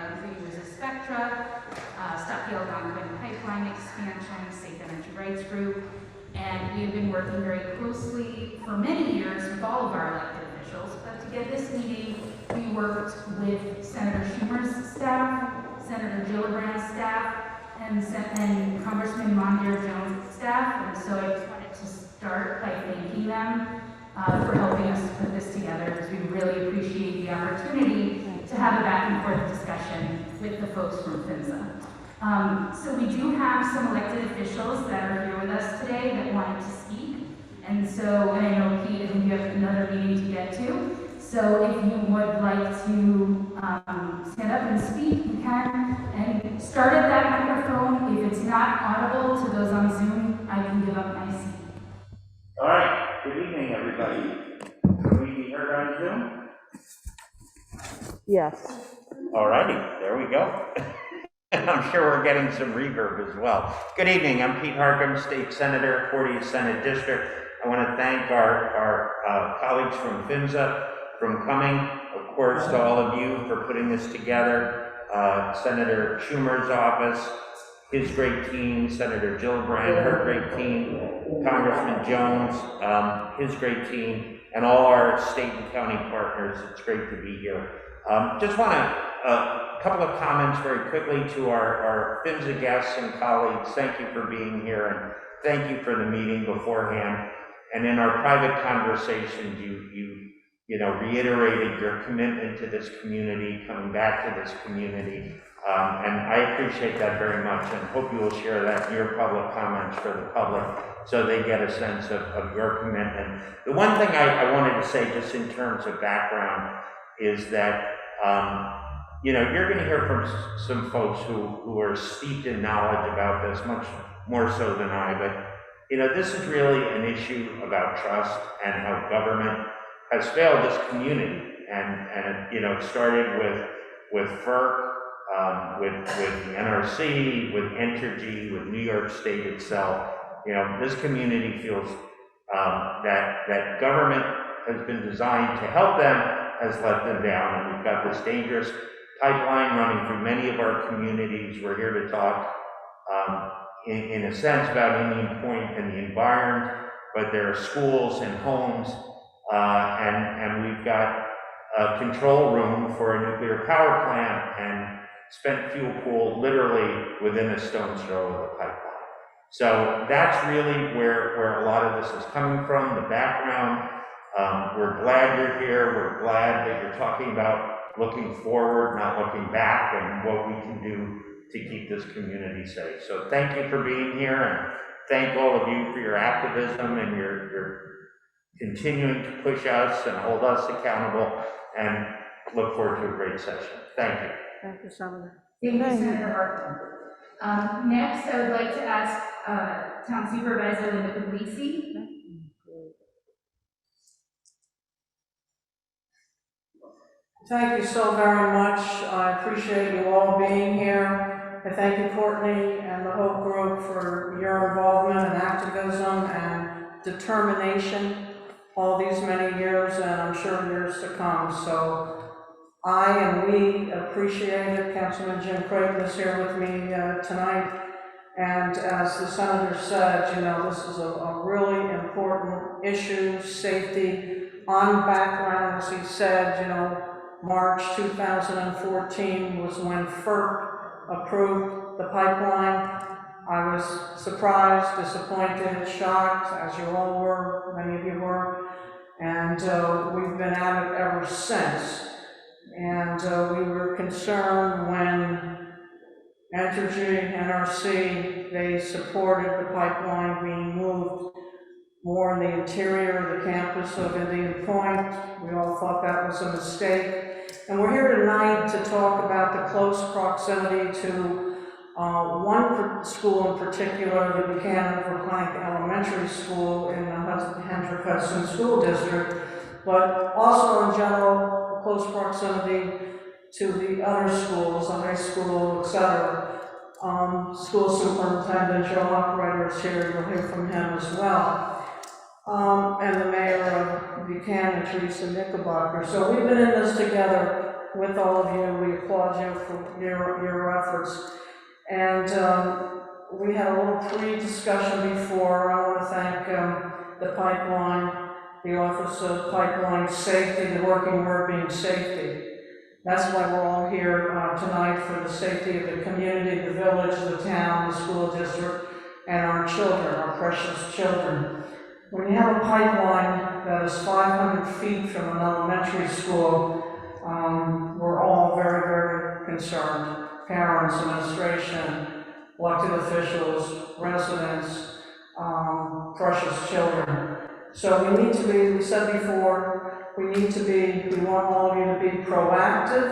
who uses Spectra, Stockdale-Algonquin Pipeline Expansion, SENRG Rights Group, and we have been working very closely for many years with all of our elected officials. But to get this meeting, we worked with Senator Schumer's staff, Senator Gillibrand's staff, and Congressman Mondier Jones' staff. And so I just wanted to start by thanking them for helping us put this together, because we really appreciate the opportunity to have a back and forth discussion with the folks from PHMSA. So we do have some elected officials that are here with us today that wanted to speak. And so, and I know Pete, I think you have another meeting to get to. So if you would like to stand up and speak, you can. And start at that microphone. If it's not audible to those on Zoom, I can give up my seat. All right. Good evening, everybody. Can we be heard on Zoom? Yes. All righty. There we go. I'm sure we're getting some reverb as well. Good evening. I'm Pete Harcum, State Senator, 40th Senate District. I want to thank our colleagues from PHMSA for coming. Of course, to all of you for putting this together. Senator Schumer's office, his great team, Senator Gillibrand, her great team, Congressman Jones, his great team, and all our state and county partners. It's great to be here. Just want a couple of comments very quickly to our PHMSA guests and colleagues. Thank you for being here, and thank you for the meeting beforehand. And in our private conversations, you know, reiterated your commitment to this community, coming back to this community. And I appreciate that very much, and hope you will share that in your public comments for the public so they get a sense of your commitment. The one thing I wanted to say just in terms of background is that, you know, you're going to hear from some folks who are steeped in knowledge about this, much more so than I, but, you know, this is really an issue about trust and how government has failed this community, and you know, it started with FERC, with the NRC, with SEnRG, with New York State itself. You know, this community feels that government has been designed to help them, has let them down, and we've got this dangerous pipeline running through many of our communities. We're here to talk, in a sense, about Indian Point and the environment, but there are schools and homes. And we've got a control room for a nuclear power plant and spent fuel pool literally within a stone's throw of the pipeline. So that's really where a lot of this is coming from, the background. We're glad you're here. We're glad that you're talking about looking forward, not looking back, and what we can do to keep this community safe. So thank you for being here, and thank all of you for your activism and your continuing to push us and hold us accountable, and look forward to a great session. Thank you. Thank you, Senator. Thank you, Senator Harcum. Next, I would like to ask Town Supervisor Linda Puglisi. Thank you so very much. I appreciate you all being here. I thank you, Courtney, and the whole group for your involvement and activism and determination all these many years, and I'm sure years to come. So I and we appreciate it. Councilman Jim Creighton is here with me tonight. And as the Senator said, you know, this is a really important issue, safety. On background, as he said, you know, March 2014 was when FERC approved the pipeline. I was surprised, disappointed, shocked, as you all were, many of you were, and we've been at it ever since. And we were concerned when SEnRG, NRC, they supported the pipeline being moved more in the interior of the campus of Indian Point. We all thought that was a mistake. And we're here tonight to talk about the close proximity to one school in particular, the Buchanan-Verplank Elementary School in the Hendrick-Hudson School District, but also in general, close proximity to the other schools, the high school, etc. School Superintendent Joe Operator is here, you'll hear from him as well. And the mayor of Buchanan, Teresa Knickerbocker. So we've been in this together with all of you. We applaud you for your efforts. And we had a little pre-discussion before. I want to thank the pipeline, the Office of Pipeline Safety, the working word being safety. That's why we're all here tonight, for the safety of the community, the village, the town, the school district, and our children, our precious children. When you have a pipeline that is 500 feet from an elementary school, we're all very, very concerned. Parents, administration, elected officials, residents, precious children. So we need to be, we said before, we want all of you to be proactive,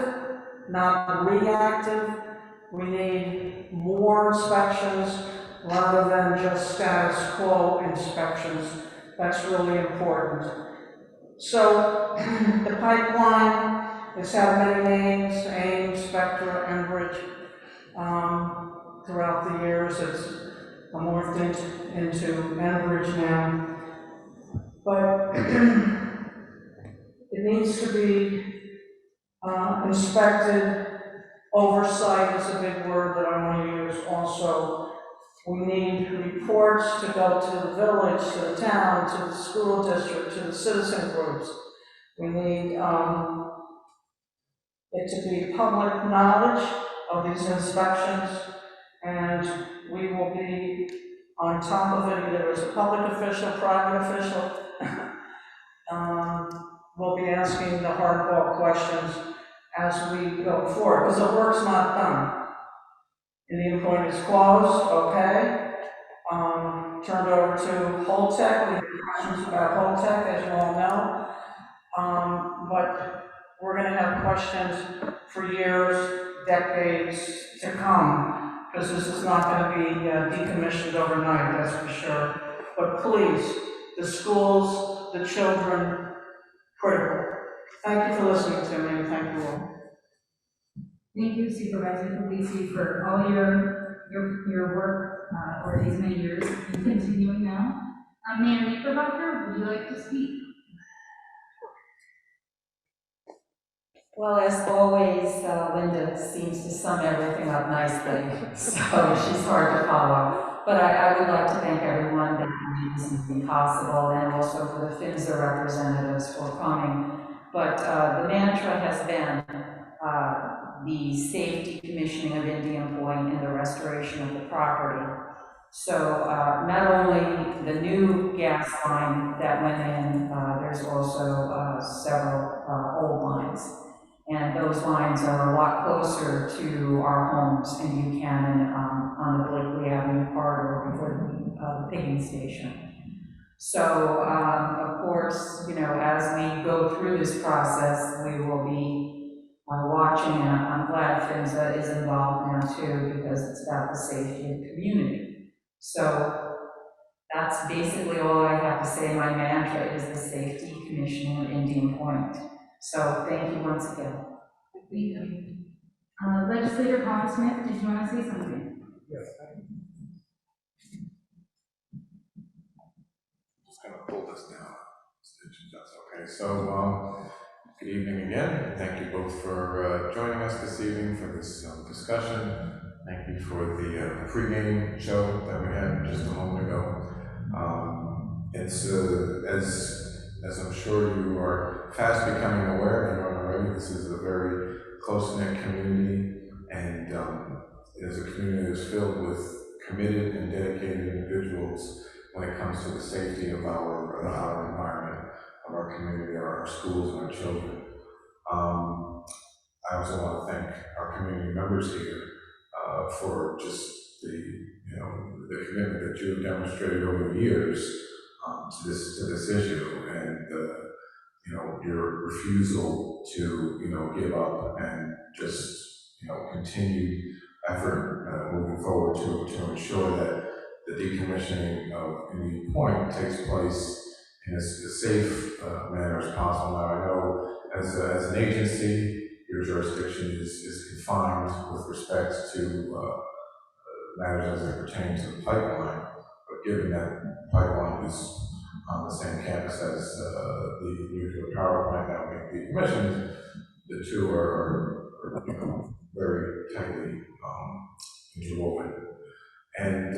not reactive. We need more inspections rather than just status quo inspections. That's really important. So the pipeline has had many names: AIM, Spectra, SEnRG. Throughout the years, it's morphed into SEnRG now. But it needs to be inspected. Oversight is a big word that I want to use also. We need reports to go to the village, to the town, to the school district, to the citizen groups. We need it to be public knowledge of these inspections, and we will be on top of it, either as a public official, private official. We'll be asking the hardball questions as we go forward, because the work's not done. Indian Point is closed, okay. Turned over to Holtec. We have questions about Holtec, as you all know. But we're going to have questions for years, decades to come, because this is not going to be decommissioned overnight, that's for sure. But please, the schools, the children, critical. Thank you for listening to me, and thank you all. Thank you, Supervisor Puglisi, for all your work over these many years and continuing now. Mayor Knickerbocker, would you like to speak? Well, as always, Linda seems to sum everything up nicely, so she's hard to follow. But I would like to thank everyone that made this meeting possible, and also for the PHMSA representatives for coming. But the mantra has been the safety commissioning of Indian Point and the restoration of the property. So not only the new gas line that went in, there's also several old lines. And those lines are a lot closer to our homes in Buchanan on the Blakely Avenue corridor before the pigging station. So, of course, you know, as we go through this process, we will be watching, and I'm glad PHMSA is involved now too, because it's about the safety of the community. So that's basically all I have to say. My mantra is the safety commissioning of Indian Point. So thank you once again. Thank you. Legislator Colin Smith, did you want to say something? Yes. Just going to pull this down, if that's okay. So, good evening again. Thank you both for joining us this evening for this discussion. Thank you for the pregame show that we had just a moment ago. It's as I'm sure you are fast becoming aware, if you aren't already, this is a very close-knit community, and it is a community that's filled with committed and dedicated individuals when it comes to the safety of our environment, of our community, our schools, and our children. I also want to thank our community members here for just the commitment that you have demonstrated over the years to this issue, and your refusal to give up and just continued effort moving forward to ensure that the decommissioning of Indian Point takes place in as safe manner as possible. Now, I know as an agency, your jurisdiction is confined with respect to matters as they pertain to the pipeline, but given that pipeline is on the same campus as the nuclear power plant that will be decommissioned, the two are you know, very tightly interwoven. And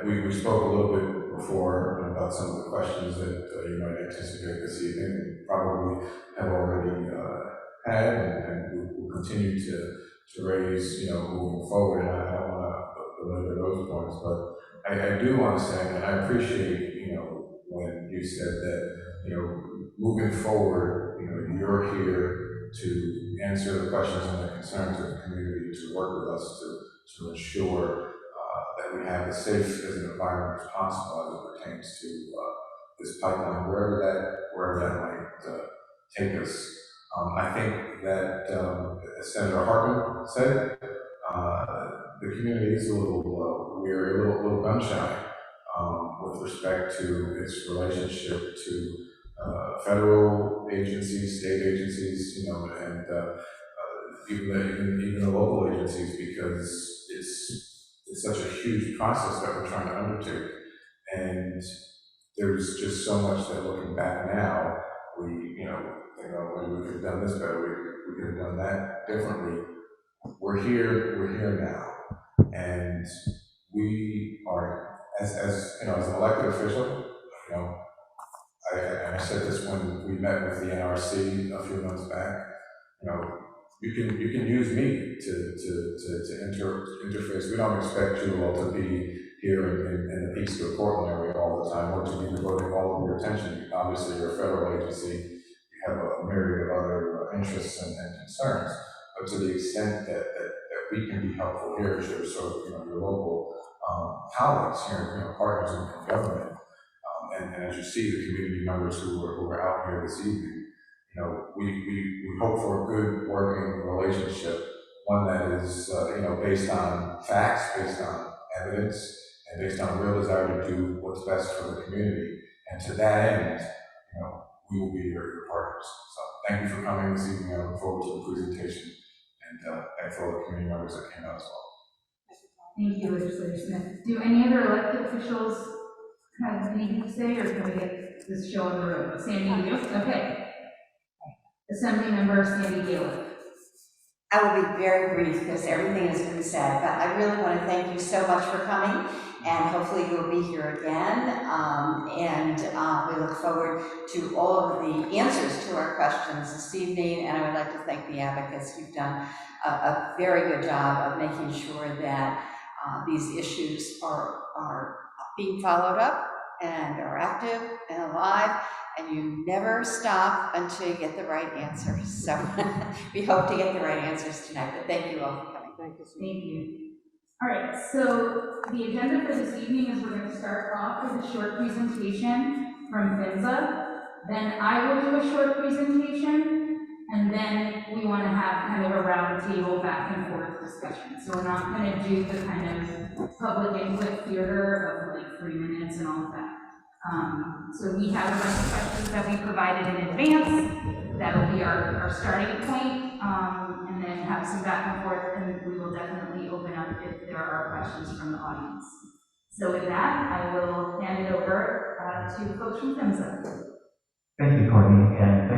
we spoke a little bit before about some of the questions that you might anticipate this evening, and probably have already had, and we'll continue to raise, you know, moving forward. And I don't want to belabor those points, but I do want to say, and I appreciate, you know, when you said that, you know, moving forward, you know, you're here to answer the questions and the concerns of the community, to work with us to ensure that we have as safe as an environment as possible as it pertains to this pipeline, wherever that might take us. I think that, as Senator Harkin said, the community is a little weary, a little gun shy with respect to its relationship to federal agencies, state agencies, you know, and even the local agencies, because it's such a huge process that we're trying to undertake, and there's just so much that, looking back now, we, you know, think, oh, maybe we could have done this better, we could have done that differently. We're here now, and we are, as you know, as an elected official, you know, I said this when we met with the NRC a few months back, you know, you can use me to interface. We don't expect you all to be here in the Peekskill, Portland area all the time, or to be devoting all of your attention. Obviously, you're a federal agency, you have a myriad of other interests and concerns, but to the extent that we can be helpful here as your sort of, you know, your local colleagues here, you know, partners in government, and as you see, the community members who are out here this evening, you know, we hope for a good working relationship, one that is, you know, based on facts, based on evidence, and based on a real desire to do what's best for the community. And to that end, you know, we will be your partners. So thank you for coming this evening. I look forward to the presentation, and thanks for all the community members that came out as well. Thank you, Legislator Smith. Do any other elected officials have anything to say, or can we get this show on the road? Sandy, you? Okay. Assembly Member Sandy Gale. I will be very brief because everything has been said, but I really want to thank you so much for coming, and hopefully you'll be here again. We look forward to all of the answers to our questions this evening, and I would like to thank the advocates. You've done a very good job of making sure that these issues are being followed up and are active and alive, and you never stop until you get the right answers. So we hope to get the right answers tonight, but thank you all for coming. Thank you. Thank you. All right, so the agenda for this evening is we're going to start off with a short presentation from PHMSA. Then I will do a short presentation, and then we want to have kind of a round table back and forth discussion. So we're not going to do the kind of public input theater of like 3 minutes and all of that. So we have a bunch of questions that we provided in advance. That'll be our starting point, and then have some back and forth, and we will definitely open up if there are questions from the audience. So with that, I will hand it over to folks from PHMSA. Thank you, Courtney, and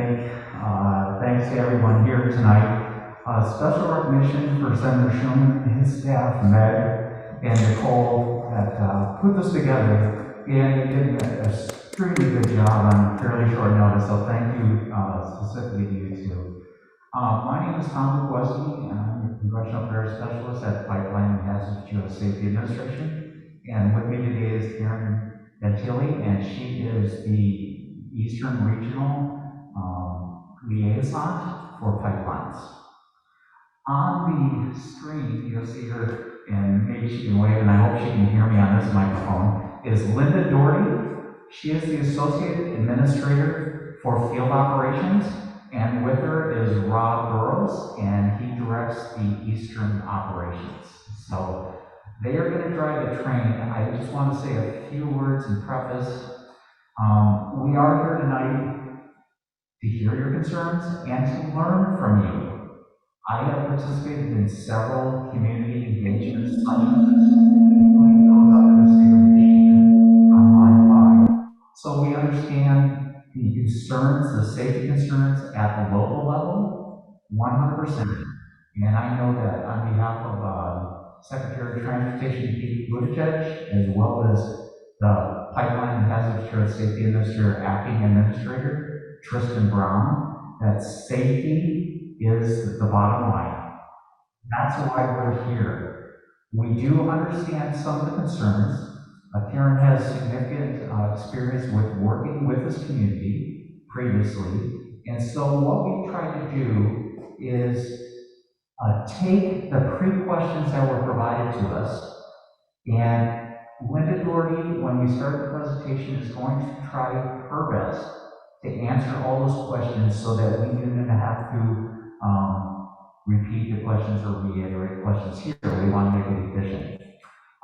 thanks to everyone here tonight. Special recognition for Senator Schuman and his staff, Meg and Nicole, that put this together. And they did an extremely good job on fairly short notice, so thank you specifically to you two. My name is Tom Westy, and I'm the Congressional Affairs Specialist at Pipeline and Hazardous Fuel Safety Administration. And with me today is Karen Gentili, and she is the Eastern Regional Liaison for Pipelines. On the screen, you'll see her, and maybe she can wave, and I hope she can hear me on this microphone, is Linda Doherty. She is the Associate Administrator for Field Operations, and with her is Rob Burrows, and he directs the Eastern Operations. So they are going to drive the train. I just want to say a few words in preface. We are here tonight to hear your concerns and to learn from you. I have participated in several community engagement sessions, including those out in the state of Michigan on Line 5. So we understand the concerns, the safety concerns at the local level, 100%. And I know that on behalf of Secretary of Transportation Pete Buttigieg, as well as the Pipeline and Hazardous Materials Safety Administrator, Acting Administrator Tristan Brown, that safety is the bottom line. That's why we're here. We do understand some of the concerns. Karen has significant experience with working with this community previously, and so what we try to do is take the pre-questions that were provided to us, and Linda Doherty, when we start the presentation, is going to try her best to answer all those questions so that we didn't have to repeat the questions or reiterate questions here. We want to make it efficient.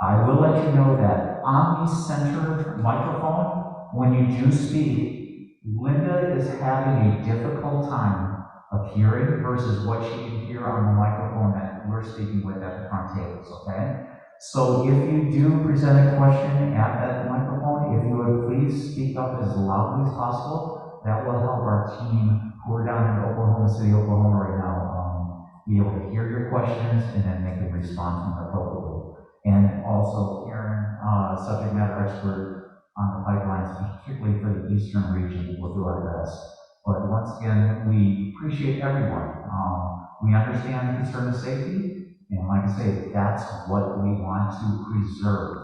I will let you know that on the center microphone, when you do speak, Linda is having a difficult time of hearing versus what she can hear on the microphone that we're speaking with at the front tables, okay? So if you do present a question at that microphone, if you would please speak up as loudly as possible, that will help our team who are down in Oklahoma City, Oklahoma right now, be able to hear your questions and then they can respond to them appropriately. And also Karen, subject matter expert on the pipelines, particularly for the eastern region, will do our best. But once again, we appreciate everyone. We understand the concern of safety, and like I say, that's what we want to preserve.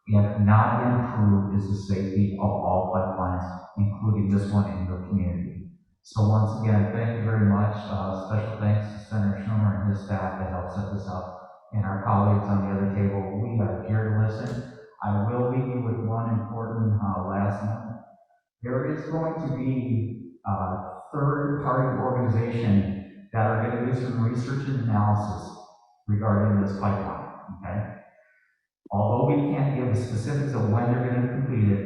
If not improve is the safety of all pipelines, including this one in your community. So once again, thank you very much. Special thanks to Senator Schumer and his staff that helped set this up, and our colleagues on the other table. We are here to listen. I will leave you with one important last note. There is going to be a third-party organization that are going to do some research and analysis regarding this pipeline, okay? Although we can't give the specifics of when they're going to complete it,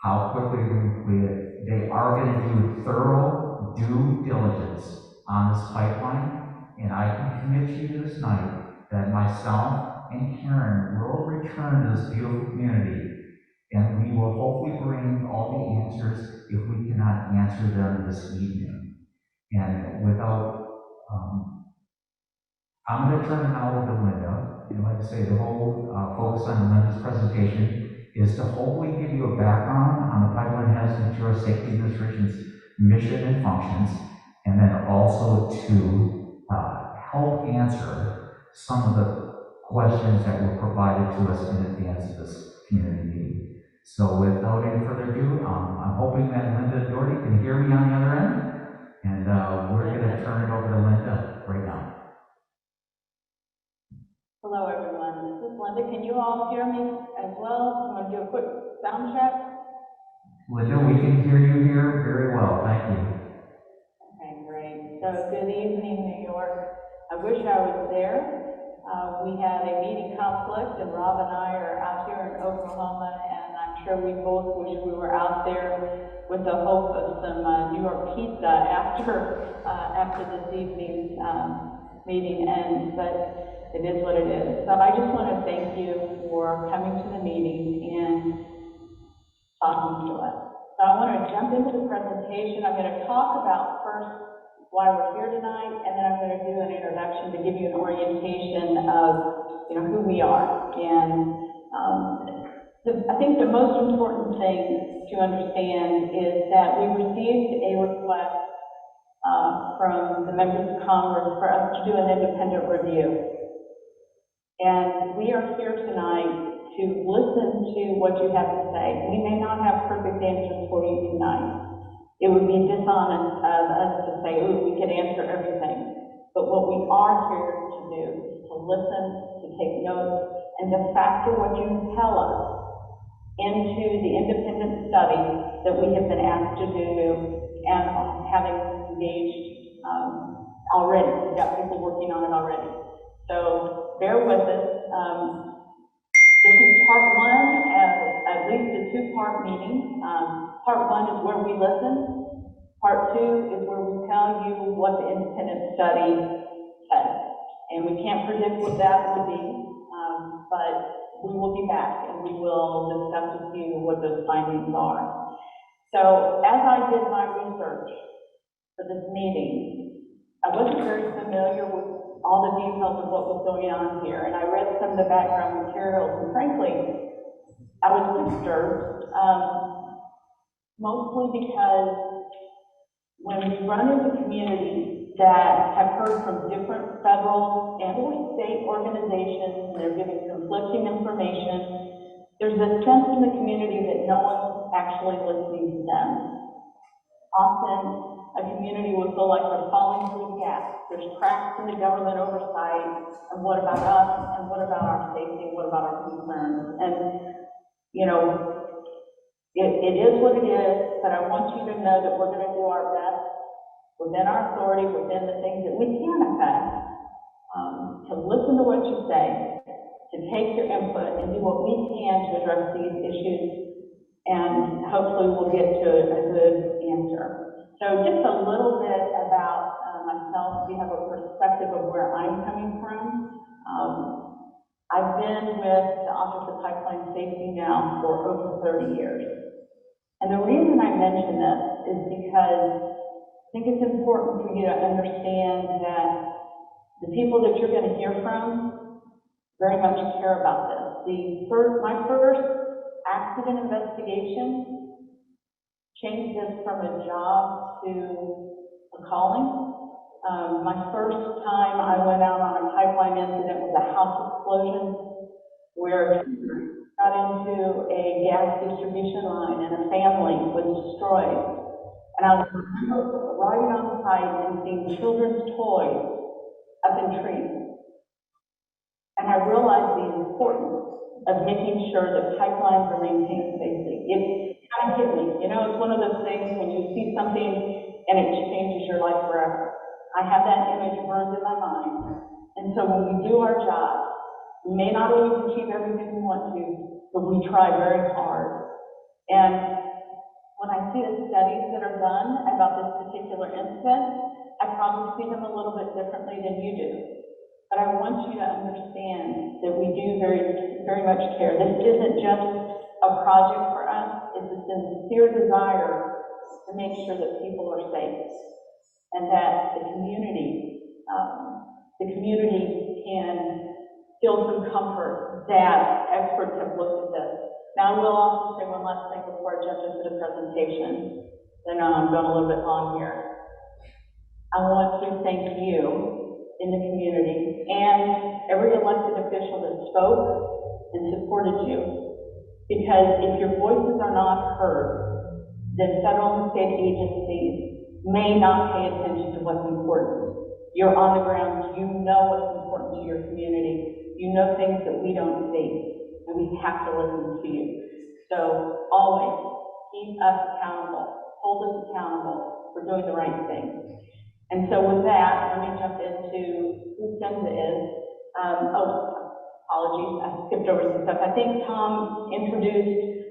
how quickly they're going to complete it, they are going to do thorough due diligence on this pipeline, and I can commit to you this night that myself and Karen will return to this beautiful community, and we will hopefully bring all the answers if we cannot answer them this evening. And without, I'm going to turn it now over to Linda. And like I say, the whole focus on Linda's presentation is to hopefully give you a background on the Pipeline Hazardous Materials Safety Administration's mission and functions, and then also to help answer some of the questions that were provided to us in advance of this community meeting. So without any further ado, I'm hoping that Linda Doherty can hear me on the other end, and we're going to turn it over to Linda right now. Hello, everyone. This is Linda. Can you all hear me as well? I'm going to do a quick sound check. Linda, we can hear you here very well. Thank you. Okay, great. So, good evening, New York. I wish I was there. We had a meeting conflict, and Rob and I are out here in Oklahoma, and I'm sure we both wish we were out there with the hope of some New York pizza after this evening's meeting ends. But it is what it is. So I just want to thank you for coming to the meeting and talking to us. So I want to jump into the presentation. I'm going to talk about first why we're here tonight, and then I'm going to do an introduction to give you an orientation of who we are. And I think the most important thing to understand is that we received a request from the members of Congress for us to do an independent review. And we are here tonight to listen to what you have to say. We may not have perfect answers for you tonight. It would be dishonest of us to say, "Ooh, we could answer everything." But what we are here to do is to listen, to take notes, and to factor what you tell us into the independent study that we have been asked to do and having engaged already. We've got people working on it already. So bear with us. This is part one of at least a two-part meeting. Part one is where we listen. Part two is where we tell you what the independent study says. And we can't predict what that will be, but we will be back and we will discuss with you what those findings are. So as I did my research for this meeting, I wasn't very familiar with all the details of what was going on here, and I read some of the background materials, and frankly, I was disturbed, mostly because when we run into communities that have heard from different federal and or state organizations, and they're giving conflicting information, there's a sense in the community that no one's actually listening to them. Often, a community will feel like they're falling through the gaps. There's cracks in the government oversight, and what about us, and what about our safety, what about our concerns? And, you know, it is what it is, but I want you to know that we're gonna do our best within our authority, within the things that we can affect, to listen to what you say, to take your input and do what we can to address these issues, and hopefully we'll get to a good answer. So just a little bit about myself, so you have a perspective of where I'm coming from. I've been with the Office of Pipeline Safety now for over 30 years. And the reason I mention this is because I think it's important for you to understand that the people that you're going to hear from very much care about this. My first accident investigation changed this from a job to a calling. My first time I went out on a pipeline incident was a house explosion where I got into a gas distribution line and a family was destroyed. And I was arriving on site and seeing children's toys up in trees. And I realized the importance of making sure that pipelines are maintained safely. It kind of hit me. You know, it's one of those things when you see something and it changes your life forever. I have that image burned in my mind. And so when we do our job, we may not always achieve everything we want to, but we try very hard. And when I see the studies that are done about this particular incident, I probably see them a little bit differently than you do. But I want you to understand that we do very, very much care. This isn't just a project for us, it's a sincere desire to make sure that people are safe and that the community can feel some comfort that experts have looked at this. Now, I will also say one last thing before I jump into the presentation. I know I'm going a little bit long here. I want to thank you in the community and every elected official that spoke and supported you. Because if your voices are not heard, then federal and state agencies may not pay attention to what's important. You're on the ground, you know what's important to your community. You know things that we don't see, and we have to listen to you. So always keep us accountable, hold us accountable for doing the right thing. And so with that, let me jump into who SEnRG is. Apologies, I skipped over some stuff. I think Tom introduced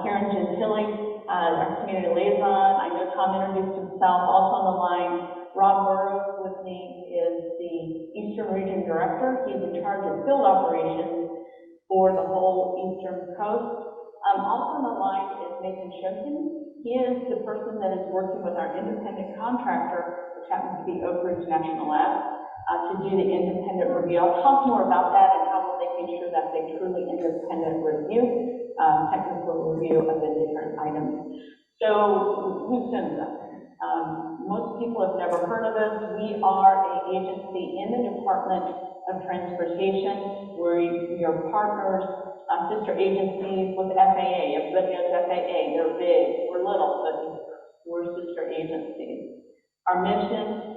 Karen Gentili, our community liaison. I know Tom introduced himself. Also on the line, Rob Burrows with me is the Eastern Region Director. He's in charge of field operations for the whole Eastern Coast. Also on the line is Nathan Shunkin. He is the person that is working with our independent contractor, which happens to be Oak Ridge National Lab, to do the independent review. I'll talk more about that and how we're making sure that's a truly independent review, technical review of the different items. So, who's SEnRG? Most people have never heard of us. We are an agency in the Department of Transportation. We are partners, sister agencies with FAA. Everybody knows FAA. They're big. We're little, but we're sister agencies. Our mission,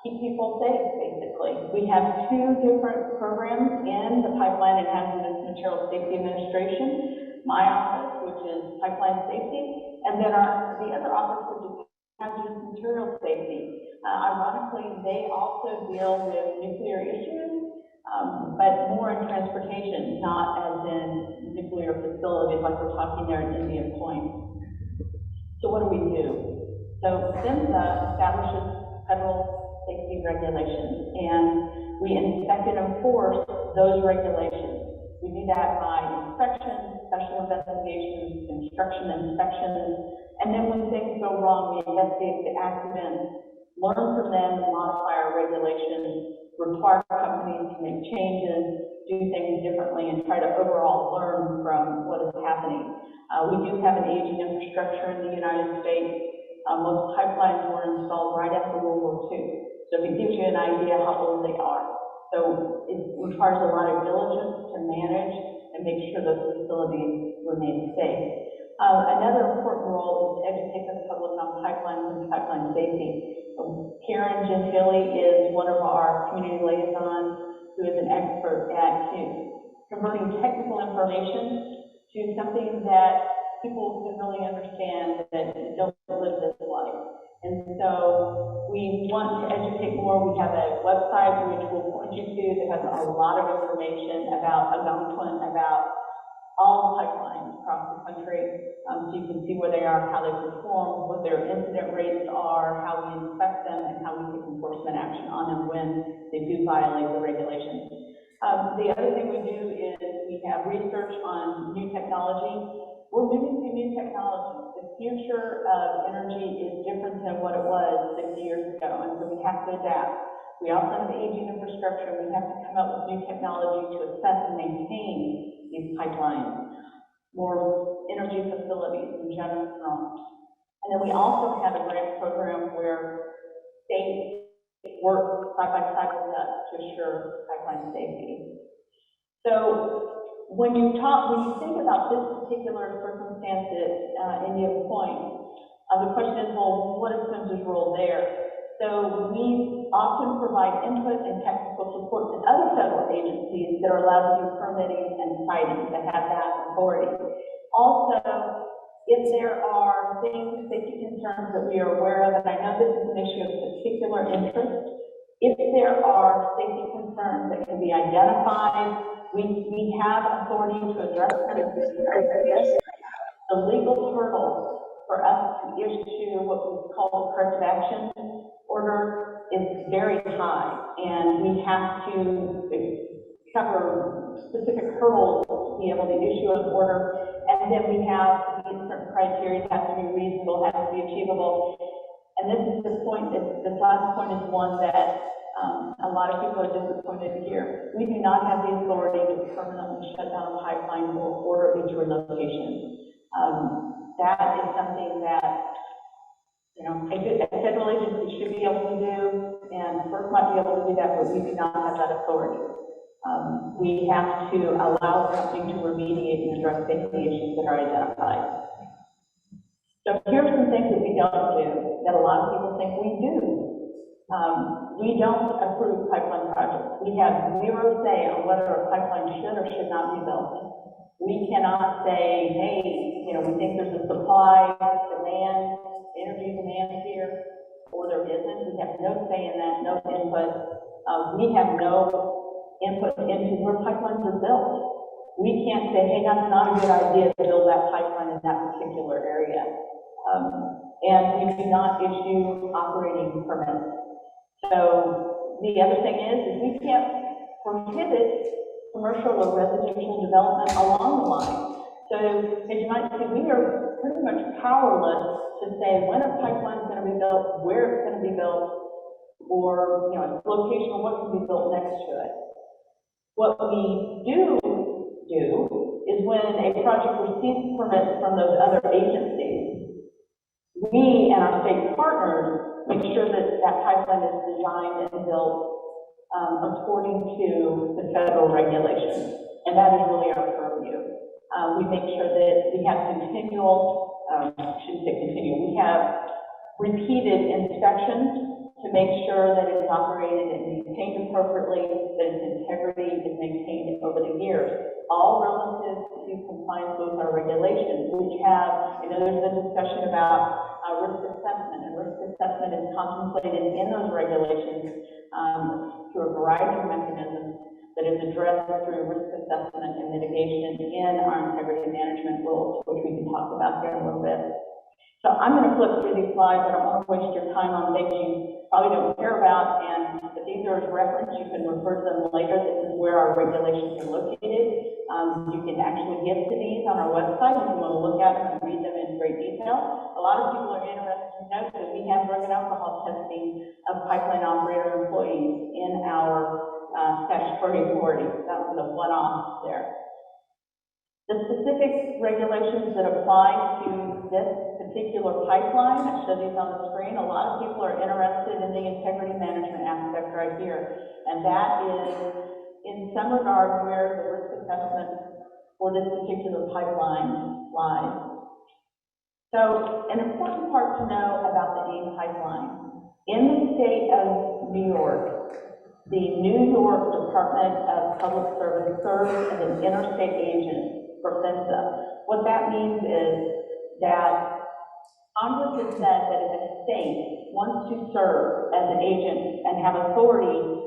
keep people safe, basically. We have two different programs in the Pipeline and Hazardous Materials Safety Administration. My office, which is Pipeline Safety, and then the other office, which is Hazardous Materials Safety. Ironically, they also deal with nuclear issues, but more in transportation, not as in nuclear facilities like we're talking there in Indian Point. So what do we do? So PHMSA establishes federal safety regulations, and we inspect and enforce those regulations. We do that by inspections, special investigations, construction inspections, and then when things go wrong, we investigate the accidents, learn from them, modify our regulations, require companies to make changes, do things differently, and try to overall learn from what is happening. We do have an aging infrastructure in the United States. Most pipelines were installed right after World War II. So it gives you an idea how old they are. So it requires a lot of diligence to manage and make sure those facilities remain safe. Another important role is to educate the public on pipelines and pipeline safety. Karen Gentili is one of our community liaisons who is an expert at converting technical information to something that people can really understand that don't live this life. And so we want to educate more. We have a website which we'll point you to that has a lot of information about Algonquin, about all pipelines across the country, so you can see where they are, how they perform, what their incident rates are, how we inspect them, and how we take enforcement action on them when they do violate the regulations. The other thing we do is we have research on new technology. We're moving to new technology. The future of energy is different than what it was 60 years ago, and so we have to adapt. We also have aging infrastructure. We have to come up with new technology to assess and maintain these pipelines, more energy facilities in general. And then we also have a grant program where states work side by side with us to assure pipeline safety. So when you think about this particular circumstances in your point, the question is, well, what is PHMSA's role there? So we often provide input and technical support to other federal agencies that are allowed to do permitting and siting, that have that authority. Also, if there are things, safety concerns that we are aware of, and I know this is an issue of particular interest, if there are safety concerns that can be identified, we have authority to address them. The legal hurdle for us to issue what we call corrective action order is very high, and we have to cover specific hurdles to be able to issue an order, and then we have to meet certain criteria. It has to be reasonable, has to be achievable. And this is the point, this last point is one that a lot of people are disappointed to hear. We do not have the authority to permanently shut down a pipeline or order its relocation. That is something that, you know, a federal agency should be able to do, and FERC might be able to do that, but we do not have that authority. We have to allow something to remediate and address safety issues that are identified. So here's some things that we don't do that a lot of people think we do. We don't approve pipeline projects. We have zero say on whether a pipeline should or should not be built. We cannot say, hey, you know, we think there's a supply, demand, energy demand here, or there isn't. We have no say in that, no input. We have no input into where pipelines are built. We can't say, hey, that's not a good idea to build that pipeline in that particular area. And we do not issue operating permits. So the other thing is we can't prohibit commercial or residential development along the line. So as you might see, we are pretty much powerless to say when a pipeline is going to be built, where it's going to be built, or, you know, its location, or what can be built next to it. What we do is when a project receives permits from those other agencies, we and our state partners make sure that that pipeline is designed and built according to the federal regulations, and that is really our purview. We make sure that we have continual, we have repeated inspections to make sure that it is operated and maintained appropriately, that its integrity is maintained over the years, all relative to compliance with our regulations, which have, you know, there's a discussion about risk assessment, and risk assessment is contemplated in those regulations through a variety of mechanisms that is addressed through risk assessment and mitigation in our integrity management rules, which we can talk about here in a little bit. So I'm going to flip through these slides. I don't want to waste your time on things you probably don't care about, and if these are as reference, you can refer to them later. This is where our regulations are located. You can actually get to these on our website if you want to look at them and read them in great detail. A lot of people are interested to know that we have drug and alcohol testing of pipeline operator employees in our statutory authority. That was a one-off there. The specific regulations that apply to this particular pipeline, I show these on the screen. A lot of people are interested in the integrity management aspect right here. And that is, in some regard, where the risk assessment for this particular pipeline lies. So, an important part to know about the AIM pipeline. In the state of New York, the New York Department of Public Service serves as an interstate agent for PHMSA. What that means is that Congress has said that if a state wants to serve as an agent and have authority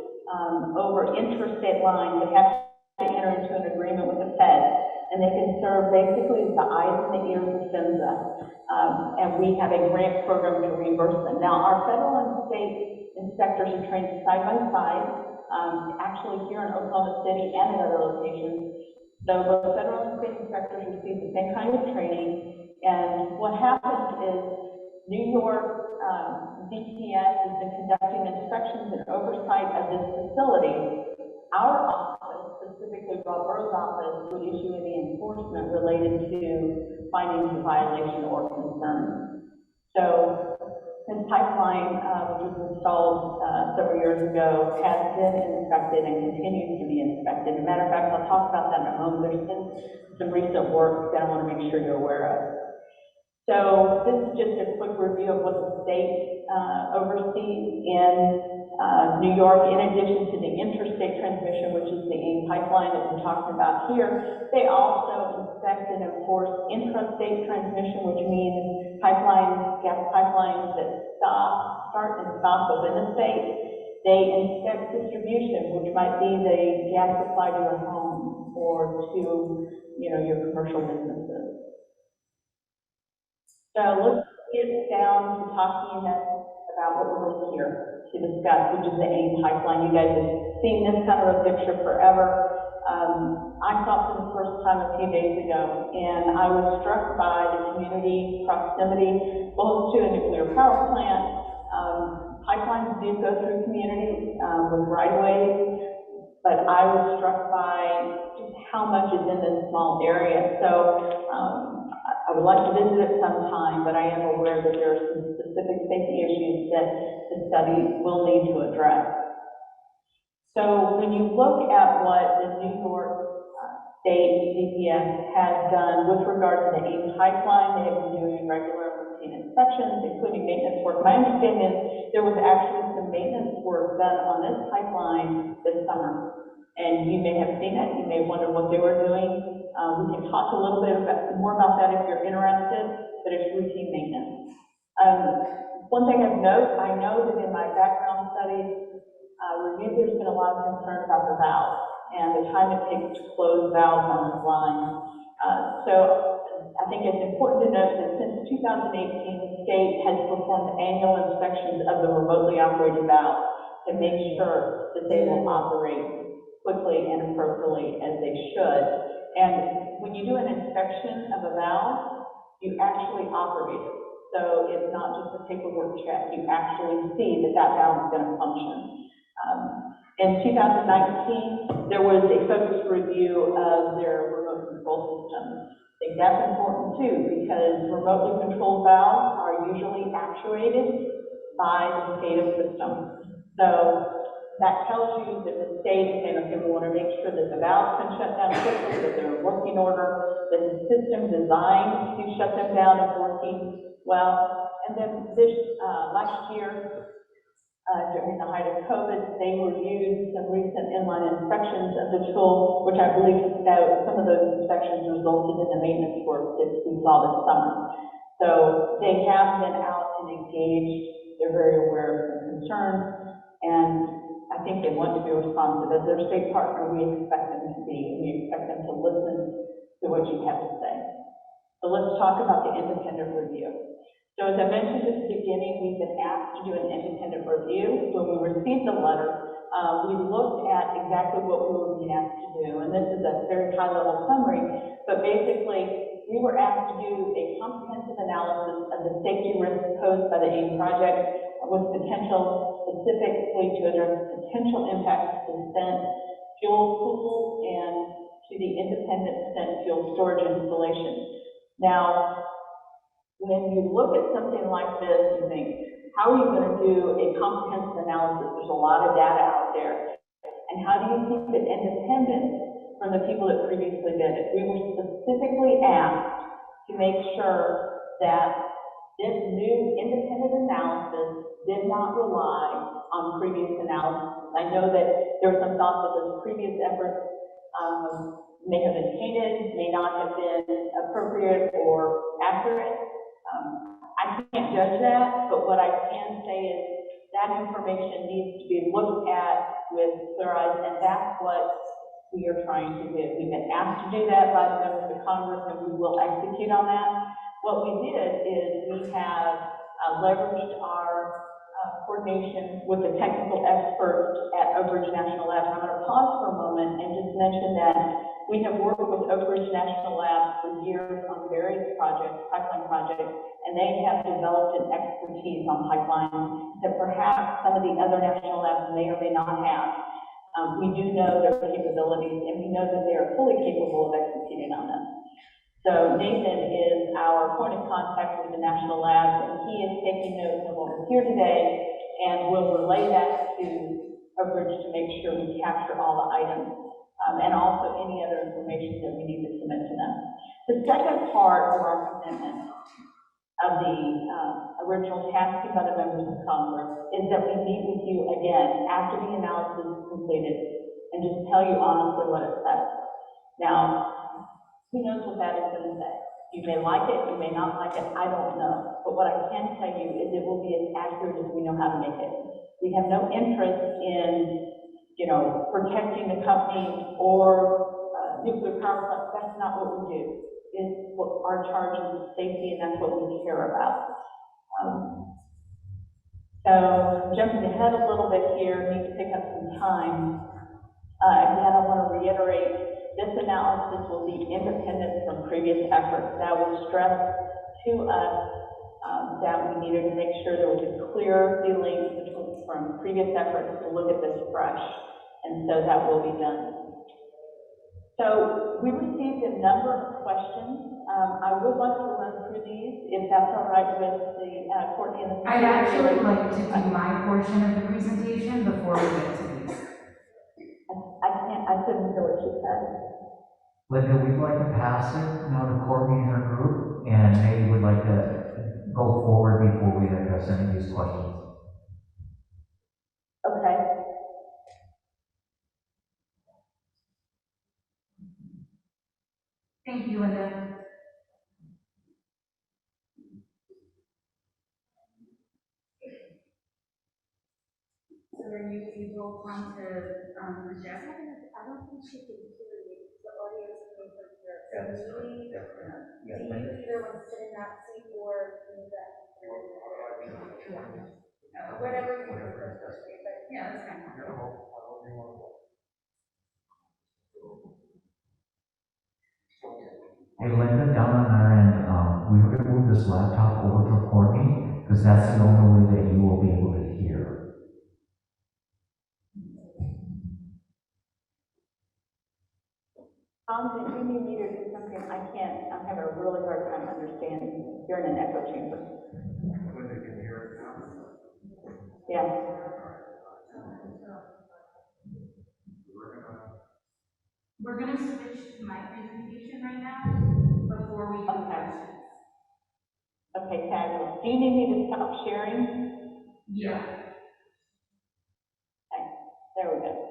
over interstate lines, they have to enter into an agreement with the Fed, and they can serve basically as the eyes and the ears of PHMSA. And we have a grant program to reimburse them. Now, our federal and state inspectors are trained side by side, actually here in Oklahoma City and in other locations. So both federal and state inspectors receive the same kind of training, and what happens is New York DPS has been conducting inspections and oversight of this facility. Our office, specifically Rob Burrow's office, would issue any enforcement related to findings of violation or concern. So this pipeline, which was installed several years ago, has been inspected and continues to be inspected. As a matter of fact, I'll talk about that in a moment. There's been some recent work that I want to make sure you're aware of. So this is just a quick review of what the state oversees in New York. In addition to the interstate transmission, which is the AIM pipeline that we're talking about here, they also inspect and enforce intrastate transmission, which means pipelines, gas pipelines that start and stop within the state. They inspect distribution, which might be the gas supply to your home or to, your commercial businesses. So let's get down to talking about what we're really here to discuss, which is the AIM pipeline. You guys have seen this kind of a picture forever. I saw it for the first time a few days ago, and I was struck by the community proximity, both to a nuclear power plant. Pipelines do go through communities with right-of-ways, but I was struck by just how much is in this small area. So I would like to visit it sometime, but I am aware that there are some specific safety issues that the study will need to address. So when you look at what the New York State DPS has done with regard to the AIM pipeline, they have been doing regular routine inspections, including maintenance work. My understanding is there was actually some maintenance work done on this pipeline this summer. And you may have seen it, you may wonder what they were doing. We can talk a little bit more about that if you're interested, but it's routine maintenance. One thing of note, I know that in my background studies review, there's been a lot of concern about the valve and the time it takes to close valves on this line. So I think it's important to note that since 2018, the state has performed annual inspections of the remotely operated valves to make sure that they will operate quickly and appropriately as they should. And when you do an inspection of a valve, you actually operate it. So it's not just a paperwork check, you actually see that that valve is going to function. In 2019, there was a focused review of their remote control systems. I think that's important too, because remotely controlled valves are usually actuated by the SAPE system. So that tells you that the state is saying, okay, we want to make sure that the valves can shut down quickly, that they're in working order, that the system designed to shut them down is working well. And then this last year, during the height of COVID, they reviewed some recent inline inspections of the tool, which I believe some of those inspections resulted in the maintenance work that we saw this summer. So they have been out and engaged. They're very aware of the concerns, and I think they want to be responsive. As their state partner, we expect them to be. We expect them to listen to what you have to say. So let's talk about the independent review. So as I mentioned at the beginning, we've been asked to do an independent review. When we received the letter, we looked at exactly what we were being asked to do, and this is a very high-level summary, but basically, we were asked to do a comprehensive analysis of the safety risks posed by the AIM project with potential specifically to address potential impacts to the spent fuel pool and to the independent spent fuel storage installation. Now, when you look at something like this, you think, how are you going to do a comprehensive analysis? There's a lot of data out there. And how do you keep it independent from the people that previously did it? We were specifically asked to make sure that this new independent analysis did not rely on previous analysis. I know that there was some thought that those previous efforts may have been tainted, may not have been appropriate or accurate. I can't judge that, but what I can say is that information needs to be looked at with clear eyes, and that's what we are trying to do. We've been asked to do that by the members of Congress, and we will execute on that. What we did is we have leveraged our coordination with the technical experts at Oak Ridge National Lab. I'm going to pause for a moment and just mention that we have worked with Oak Ridge National Lab for years on various projects, pipeline projects, and they have developed an expertise on pipelines that perhaps some of the other national labs may or may not have. We do know their capabilities, and we know that they are fully capable of executing on them. So Nathan is our point of contact with the national labs, and he is taking notes of what was here today, and will relay that to Oak Ridge to make sure we capture all the items, and also any other information that we need to submit to them. The second part of our commitment of the original tasking by the members of Congress is that we meet with you again after the analysis is completed and just tell you honestly what it says. Now, who knows what that is going to say? You may like it, you may not like it, I don't know. But what I can tell you is it will be as accurate as we know how to make it. We have no interest in, protecting the company or nuclear power plants. That's not what we do. Is what our charge is safety, and that's what we care about. So jumping ahead a little bit here, need to pick up some time. Again, I want to reiterate, this analysis will be independent from previous efforts. That was stressed to us that we needed to make sure there was a clear link from previous efforts to look at this fresh, and so that will be done. So we received a number of questions. I would like to run through these, if that's all right with the Courtney and the. I'd actually like to do my portion of the presentation before we get to these. I couldn't hear what you said. Linda, we'd like to pass it now to Courtney and her group, and they would like to go forward before we address any of these questions. Okay. Thank you, Linda. So are you able to project? I don't think she can hear you. The audio is coming from here. So maybe you either want to sit in that seat or move that. Whatever you prefer. But Yeah, that's fine. Hey, Linda, down on our end, we would move this laptop over to Courtney, because that's the only way that you will be able to hear. Did you need me to do something? I can't. I'm having a really hard time understanding. You're in an echo chamber. Linda can hear it now. Yeah. We're going to switch to my presentation right now before we do questions. Okay, fabulous. Do you need me to stop sharing? Yeah. Okay, there we go.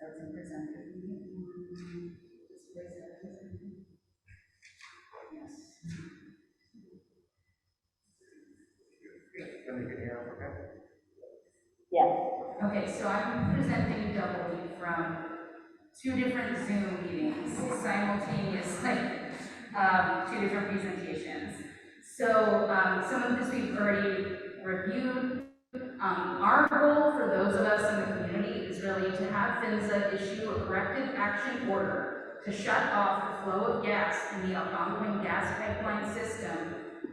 That's presented. Yes. Okay, so I'm presenting doubly from two different Zoom meetings simultaneously, two different presentations. So some of this we've already reviewed. Our goal for those of us in the community is really to have PHMSA issue a corrective action order to shut off the flow of gas in the Algonquin gas pipeline system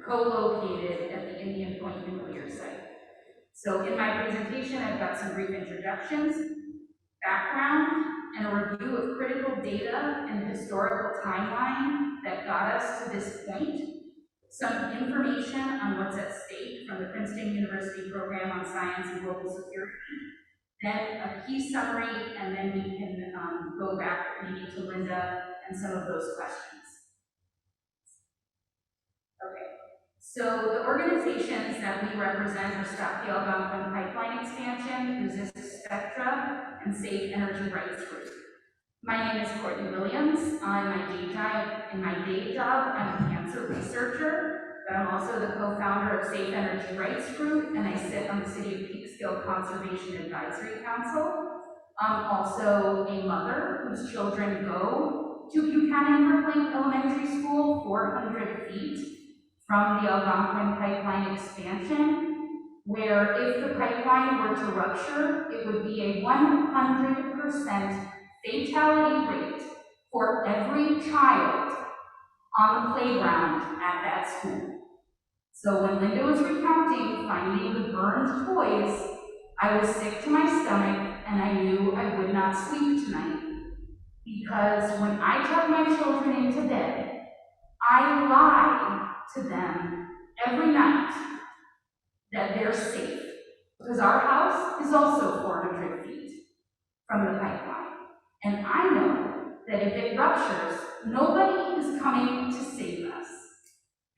co-located at the Indian Point nuclear site. So in my presentation, I've got some brief introductions, background, and a review of critical data and historical timeline that got us to this point, some information on what's at stake from the Princeton University Program on Science and Global Security, then a key summary, and then we can go back maybe to Linda and some of those questions. Okay, so the organizations that we represent are Stop the Algonquin Pipeline Expansion, Resist Spectra, and SEnRG Rights Group. My name is Courtney Williams. In my day job, I'm a cancer researcher, but I'm also the co-founder of SEnRG Rights Group, and I sit on the City of Peekskill Conservation Advisory Council. I'm also a mother whose children go to Buchanan Brook Elementary School, 400 feet from the Algonquin pipeline expansion, where if the pipeline were to rupture, it would be a 100% fatality rate for every child on the playground at that school. So when Linda was recounting finding the burned toys, I was sick to my stomach and I knew I would not sleep tonight. Because when I tuck my children into bed, I lie to them every night that they're safe. Because our house is also 400 feet from the pipeline. And I know that if it ruptures, nobody is coming to save us.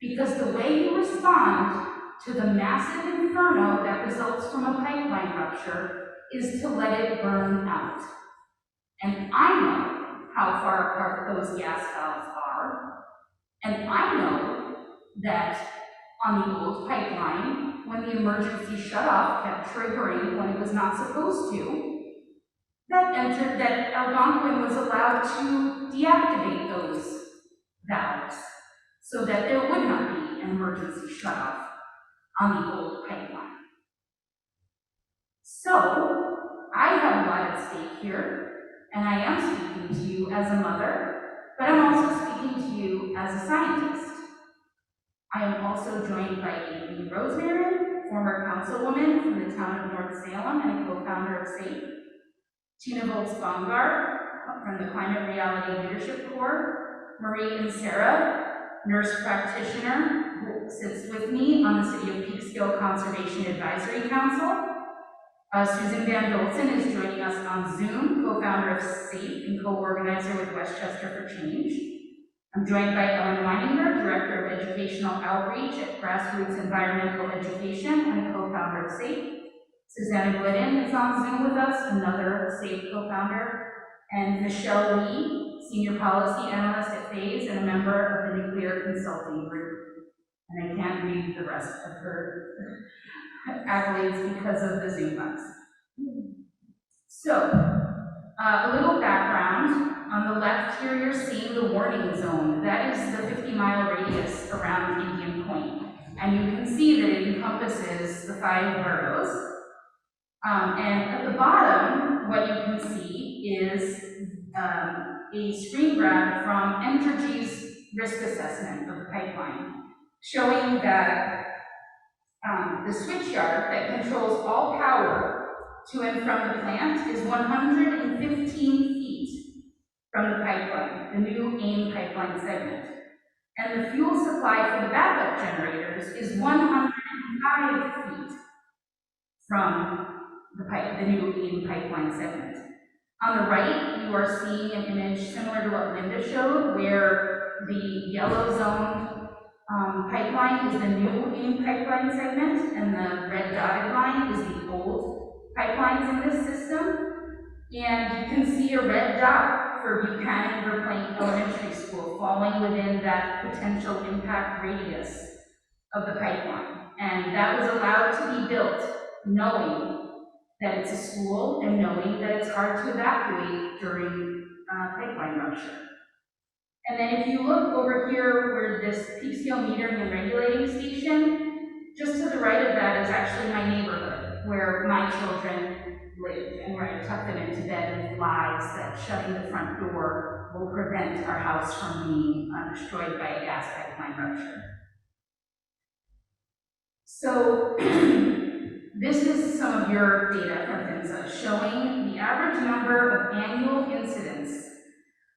Because the way you respond to the massive inferno that results from a pipeline rupture is to let it burn out. And I know how far apart those gas valves are. And I know that on the old pipeline, when the emergency shutoff kept triggering when it was not supposed to, that Algonquin was allowed to deactivate those valves so that there would not be an emergency shutoff on the old pipeline. So, I have a lot at stake here, and I am speaking to you as a mother, but I'm also speaking to you as a scientist. I am also joined by Amy Rosemary, former councilwoman from the town of North Salem and a co-founder of SAPE, Tina Volz-Baumgart from the Climate Reality Leadership Corps, Marie and Sarah, nurse practitioner who sits with me on the City of Peekskill Conservation Advisory Council. Susan Van Dolson is joining us on Zoom, co-founder of SAPE and co-organizer with Westchester for Change. I'm joined by Ellen Weininger, Director of Educational Outreach at Grassroots Environmental Education and co-founder of SAPE. Susanna Glidden is on Zoom with us, another SAPE co-founder. And Michelle Lee, Senior Policy Analyst at FASE and a member of the Nuclear Consulting Group. And I can't read the rest of her accolades because of the Zoom bugs. So, a little background. On the left here, you're seeing the warning zone. That is the 50-mile radius around Indian Point. And you can see that it encompasses the 5 boroughs. And at the bottom, what you can see is a screen grab from SEnRG's risk assessment of the pipeline, showing that the switchyard that controls all power to and from the plant is 115 feet from the pipeline, the new AIM pipeline segment. And the fuel supply for the backup generators is 105 feet from the new AIM pipeline segment. On the right, you are seeing an image similar to what Linda showed, where the yellow zoned pipeline is the new AIM pipeline segment, and the red dotted line is the old pipelines in this system. And you can see a red dot for Buchanan Verplaint Elementary School, falling within that potential impact radius of the pipeline. And that was allowed to be built knowing that it's a school and knowing that it's hard to evacuate during pipeline rupture. And then if you look over here where this peak scale metering and regulating station, just to the right of that is actually my neighborhood where my children live and where I tuck them into bed with lies that shutting the front door will prevent our house from being destroyed by a gas pipeline rupture. So this is some of your data from PHMSA showing the average number of annual incidents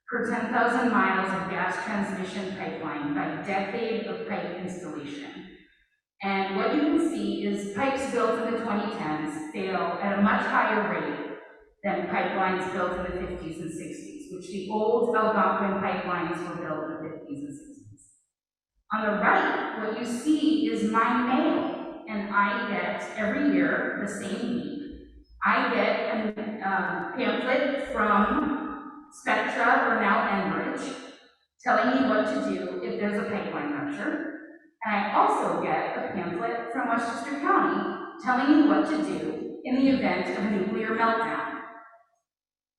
per 10,000 miles of gas transmission pipeline by decade of pipe installation. And what you can see is pipes built in the 2010s fail at a much higher rate than pipelines built in the 50s and 60s, which the old Algonquin pipelines were built in the 50s and 60s. On the right, what you see is my mail, and I get every year, the same week, I get a pamphlet from Spectra, or now SEnRG, telling me what to do if there's a pipeline rupture. And I also get a pamphlet from Westchester County telling me what to do in the event of a nuclear meltdown.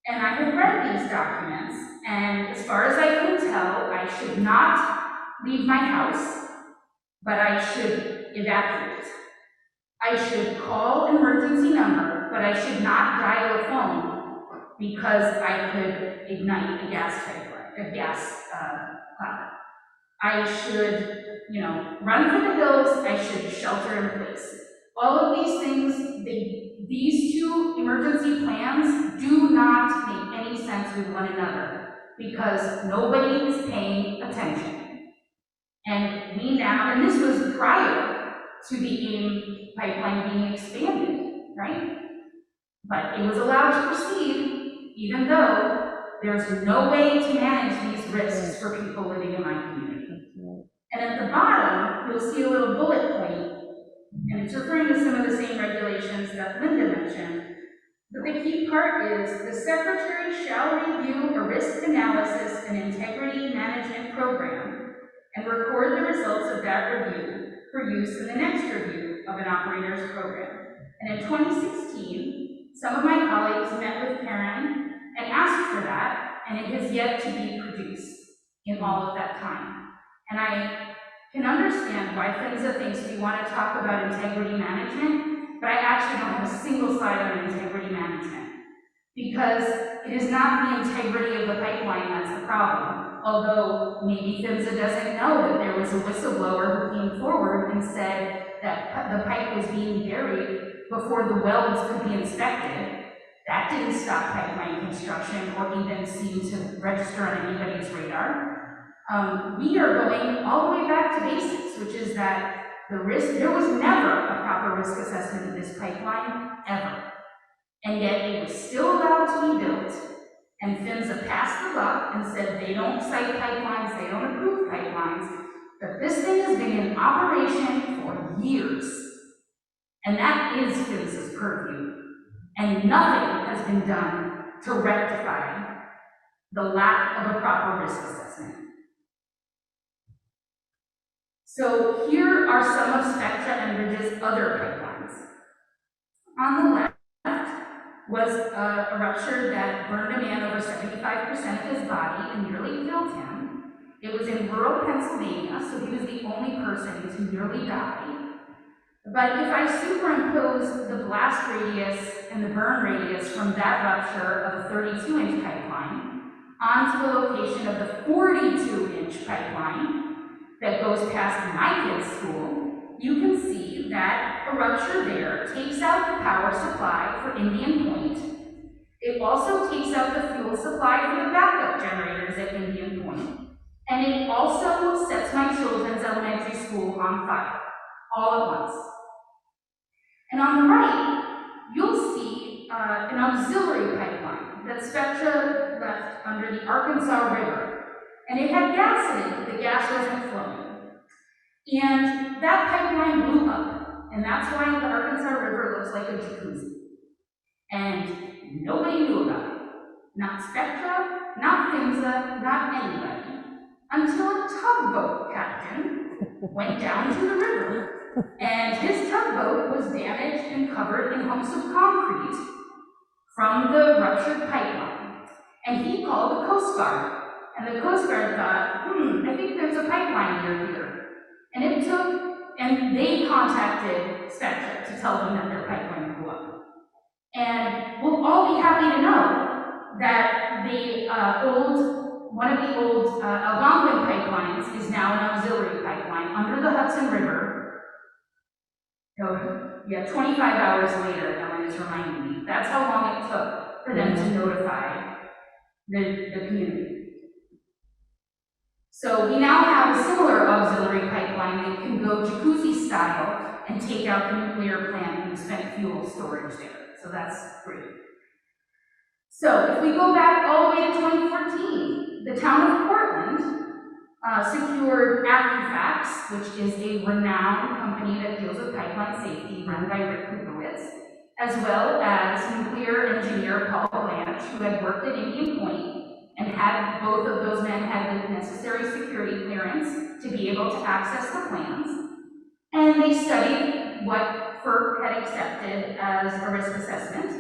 And I have read these documents, and as far as I can tell, I should not leave my house, but I should evacuate. I should call an emergency number, but I should not dial a phone because I could ignite a gas cloud. I should, run for the hills. I should shelter in place. All of these things, these two emergency plans do not make any sense with one another because nobody is paying attention. And and this was prior to the AIM pipeline being expanded, right? But it was allowed to proceed even though there's no way to manage these risks for people living in my community. And at the bottom, you'll see a little bullet point, and it's referring to some of the same regulations that Linda mentioned. But the key part is the Secretary shall review a risk analysis and integrity management program and record the results of that review for use in the next review of an operator's program. And in 2016, some of my colleagues met with Karen and asked for that, and it has yet to be produced in all of that time. And I can understand why PHMSA thinks we want to talk about integrity management, but I actually don't have a single slide on integrity management because it is not the integrity of the pipeline that's the problem. Although maybe PHMSA doesn't know that there was a whistleblower who came forward and said that the pipe was being buried before the welds could be inspected. That didn't stop pipeline construction or even seem to register on anybody's radar. We are going all the way back to basics, which is that there was never a proper risk assessment of this pipeline, ever. And yet it was still allowed to be built, and PHMSA passed the buck and said they don't cite pipelines, they don't approve pipelines, but this thing has been in operation for years. And that is PHMSA's purview. And nothing has been done to rectify the lack of a proper risk assessment. So here are some of Spectra and SEnRG's other pipelines. On the left was a rupture that burned a man over 75% of his body and nearly killed him. It was in rural Pennsylvania, so he was the only person to nearly die. But if I superimpose the blast radius and the burn radius from that rupture of a 32-inch pipeline onto the location of the 42-inch pipeline that goes past my kid's school, you can see that a rupture there takes out the power supply for Indian Point. It also takes out the fuel supply for the backup generators at Indian Point. And it also sets my children's elementary school on fire, all at once. And on the right, you'll see an auxiliary pipeline that Spectra left under the Arkansas River. And it had gas in it, but the gas wasn't flowing. And that pipeline blew up, and that's why the Arkansas River looks like a jacuzzi. And nobody knew about it. not Spectra, not PHMSA, not anybody, until a tugboat captain went down to the river, and his tugboat was damaged and covered in humps of concrete from the ruptured pipeline. And he called the Coast Guard, and the Coast Guard thought, I think there's a pipeline near here. And they contacted Spectra to tell them that their pipeline blew up. And we'll all be happy to know that one of the old Algonquin pipelines is now an auxiliary pipeline under the Hudson River. Oh, yeah, 25 hours later, Ellen is reminding me. That's how long it took for them to notify the community. So we now have a similar auxiliary pipeline that can go jacuzzi style and take out the nuclear plant and spent fuel storage there. So that's great. So if we go back all the way to 2014, the town of Portland secured Accufax, which is a renowned company that deals with pipeline safety run by Rick Kuprowitz, as well as nuclear engineer Paul Blanche, who had worked at Indian Point, and both of those men had the necessary security clearance to be able to access the plans. And they studied what FERC had accepted as a risk assessment.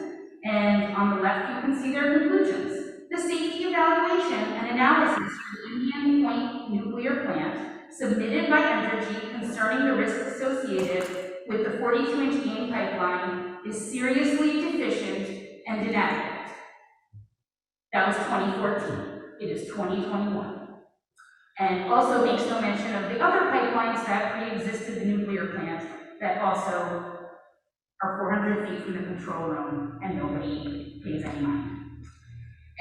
And on the left, you can see their conclusions. The safety evaluation and analysis for the Indian Point nuclear plant submitted by SEnRG concerning the risk associated with the 42-inch main pipeline is seriously deficient and inadequate. That was 2014. It is 2021. And also makes no mention of the other pipelines that pre-existed the nuclear plant that also are 400 feet from the control room and nobody pays any mind.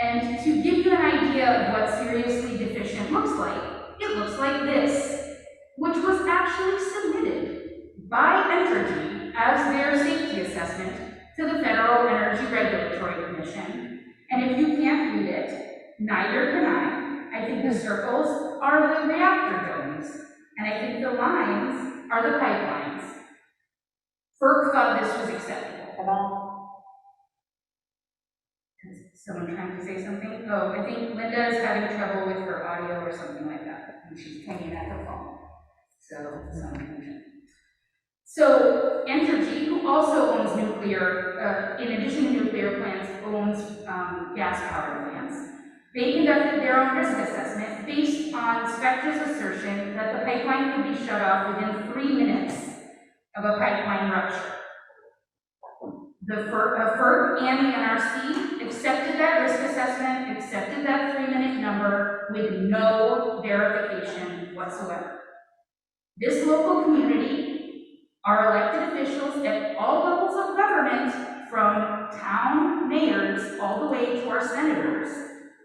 And to give you an idea of what seriously deficient looks like, it looks like this, which was actually submitted by SEnRG as their safety assessment to the Federal Energy Regulatory Commission. And if you can't read it, neither can I. I think the circles are the reactor domes, and I think the lines are the pipelines. FERC thought this was acceptable. Is someone trying to say something? Oh, I think Linda is having trouble with her audio or something like that, and she's pointing at her phone. So SEnRG, who also owns nuclear, in addition to nuclear plants, owns gas power plants. They conducted their own risk assessment based on Spectra's assertion that the pipeline could be shut off within 3 minutes of a pipeline rupture. The FERC and the NRC accepted that risk assessment, accepted that 3-minute number with no verification whatsoever. This local community, our elected officials at all levels of government, from town mayors all the way to our senators,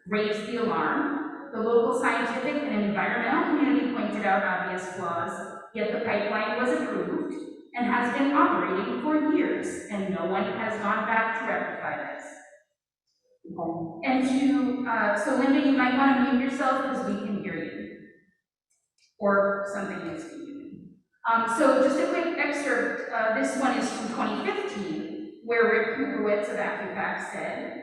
raised the alarm. The local scientific and environmental community pointed out obvious flaws, yet the pipeline was approved and has been operating for years, and no one has gone back to rectify this. And so Linda, you might want to mute yourself because we can hear you. Or something is muted. So just a quick excerpt, this one is from 2015, where Rick Kuprowitz of Accufax said,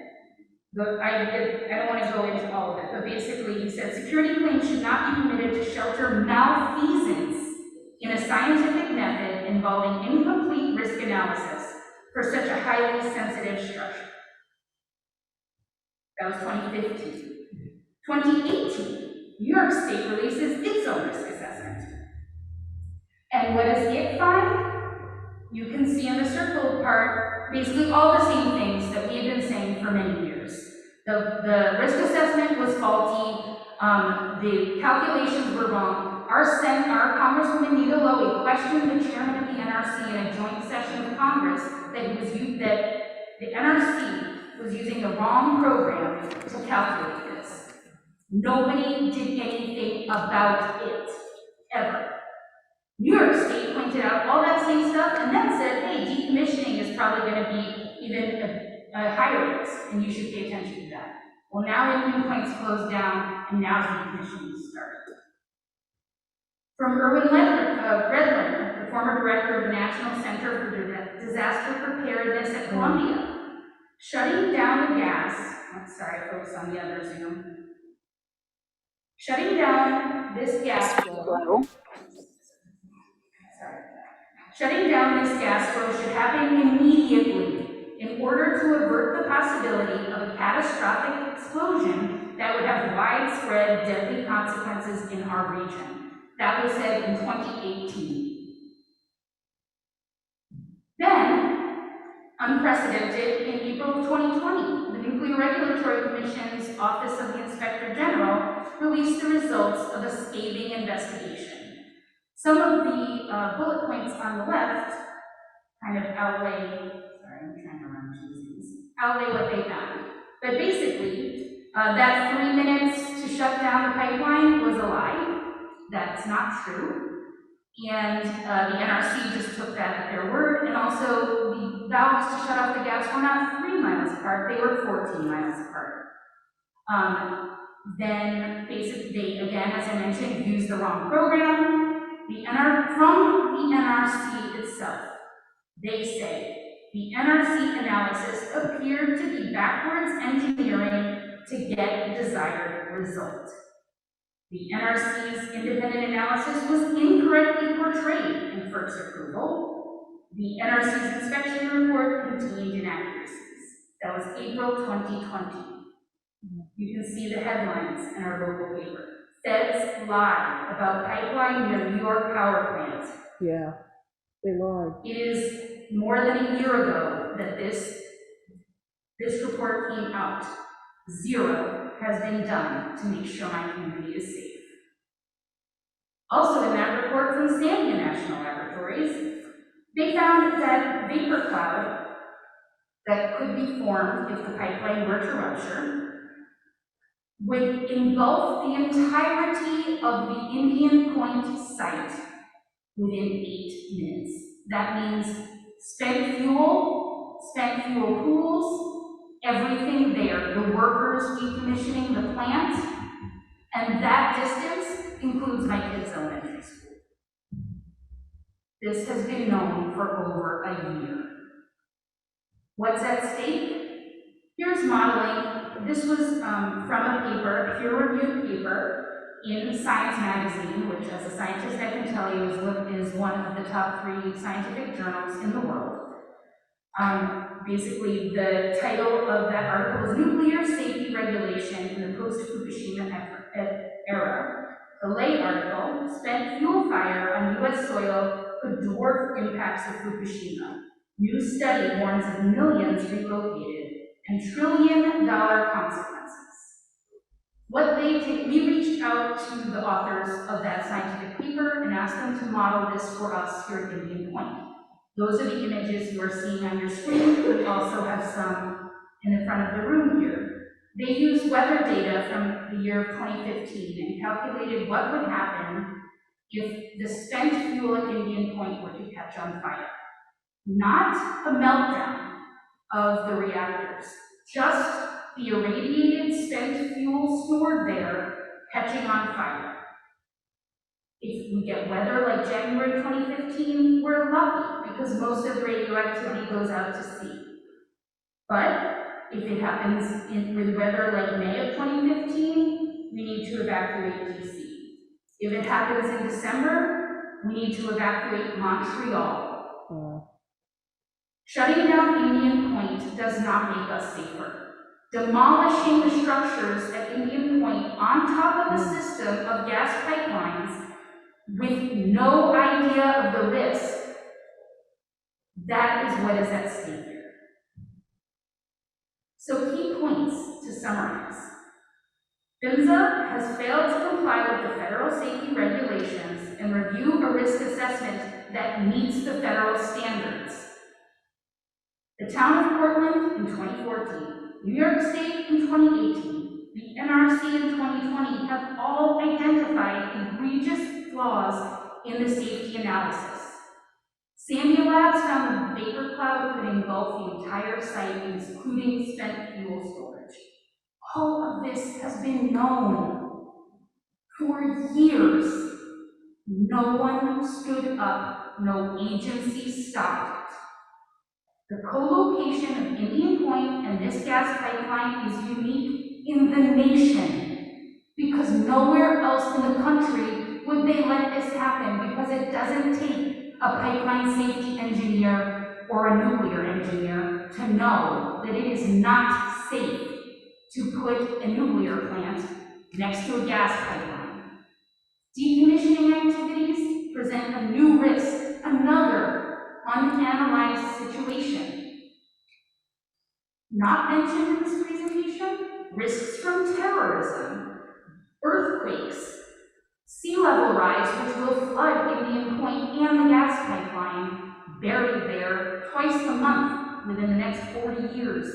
I don't want to go into all of it, but basically he said, security claims should not be permitted to shelter malfeasance in a scientific method involving incomplete risk analysis for such a highly sensitive structure. That was 2015. 2018, New York State releases its own risk assessment. And what does it find? You can see in the circled part basically all the same things that we have been saying for many years. The risk assessment was faulty, the calculations were wrong. Our Congresswoman Nita Lowey questioned the chairman of the NRC in a joint session of Congress that the NRC was using the wrong program to calculate this. Nobody did anything about it, ever. New York State pointed out all that same stuff and then said, hey, decommissioning is probably going to be even a higher risk, and you should pay attention to that. Well, now Indian Point's closed down, and now decommissioning started. From Erwin Redler, the former director of the National Center for Disaster Preparedness at Columbia, shutting down the gas, Sorry, folks on the other Zoom. Shutting down this gas flow. Sorry. Shutting down this gas flow should happen immediately in order to avert the possibility of a catastrophic explosion that would have widespread deadly consequences in our region. That was said in 2018. Then, unprecedented, in April of 2020, the Nuclear Regulatory Commission's Office of the Inspector General released the results of a scathing investigation. Some of the bullet points on the left kind of outweigh, sorry, I'm trying to run two Z's, outweigh what they found. But basically, that 3 minutes to shut down the pipeline was a lie. That's not true. And the NRC just took that at their word, and also the valves to shut off the gas were not 3 miles apart, they were 14 miles apart. Then basically, they, again, as I mentioned, used the wrong program. From the NRC itself, they say the NRC analysis appeared to be backwards engineering to get the desired result. The NRC's independent analysis was incorrectly portrayed in FERC's approval. The NRC's inspection report contained inaccuracies. That was April 2020. You can see the headlines in our local paper. Feds lie about pipeline near New York power plant. Yeah, they lied. It is more than a year ago that this report came out. Zero has been done to make sure my community is safe. Also in that report from Zambia National Laboratories, they found that vapor cloud that could be formed if the pipeline were to rupture would engulf the entirety of the Indian Point site within 8 minutes. That means spent fuel pools, everything there, the workers decommissioning the plant, and that distance includes my kids' elementary school. This has been known for over a year. What's at stake? Here's modeling. This was from a paper, a peer-reviewed paper in Science magazine, which as a scientist I can tell you is one of the top 3 scientific journals in the world. Basically, the title of that article is Nuclear Safety Regulation in the Post-Fukushima Era. The lay article, Spent Fuel Fire on U.S. Soil Could Dwarf Impacts of Fukushima. New study warns of millions relocated and $1 trillion consequences. We reached out to the authors of that scientific paper and asked them to model this for us here at Indian Point. Those are the images you are seeing on your screen. We also have some in the front of the room here. They used weather data from the year of 2015 and calculated what would happen if the spent fuel at Indian Point were to catch on fire. Not a meltdown of the reactors, just the irradiated spent fuel stored there catching on fire. If we get weather like January 2015, we're lucky because most of the radioactivity goes out to sea. But if it happens with weather like May of 2015, we need to evacuate DC. If it happens in December, we need to evacuate Montreal. Shutting down Indian Point does not make us safer. Demolishing the structures at Indian Point on top of a system of gas pipelines with no idea of the risk, that is what is at stake here. So key points to summarize. PHMSA has failed to comply with the federal safety regulations and review a risk assessment that meets the federal standards. The town of Portland in 2014, New York State in 2018, the NRC in 2020 have all identified egregious flaws in the safety analysis. Zambia Labs found the vapor cloud could engulf the entire site, including spent fuel storage. All of this has been known for years. No one stood up, no agency stopped it. The co-location of Indian Point and this gas pipeline is unique nowhere else in the country would they let this happen, because it doesn't take a pipeline safety engineer or a nuclear engineer to know that it is not safe to put a nuclear plant next to a gas pipeline. Decommissioning activities present a new risk, another unanalyzed situation. Not mentioned in this presentation, risks from terrorism, earthquakes, sea level rise, which will flood Indian Point and the gas pipeline buried there twice a month within the next 40 years.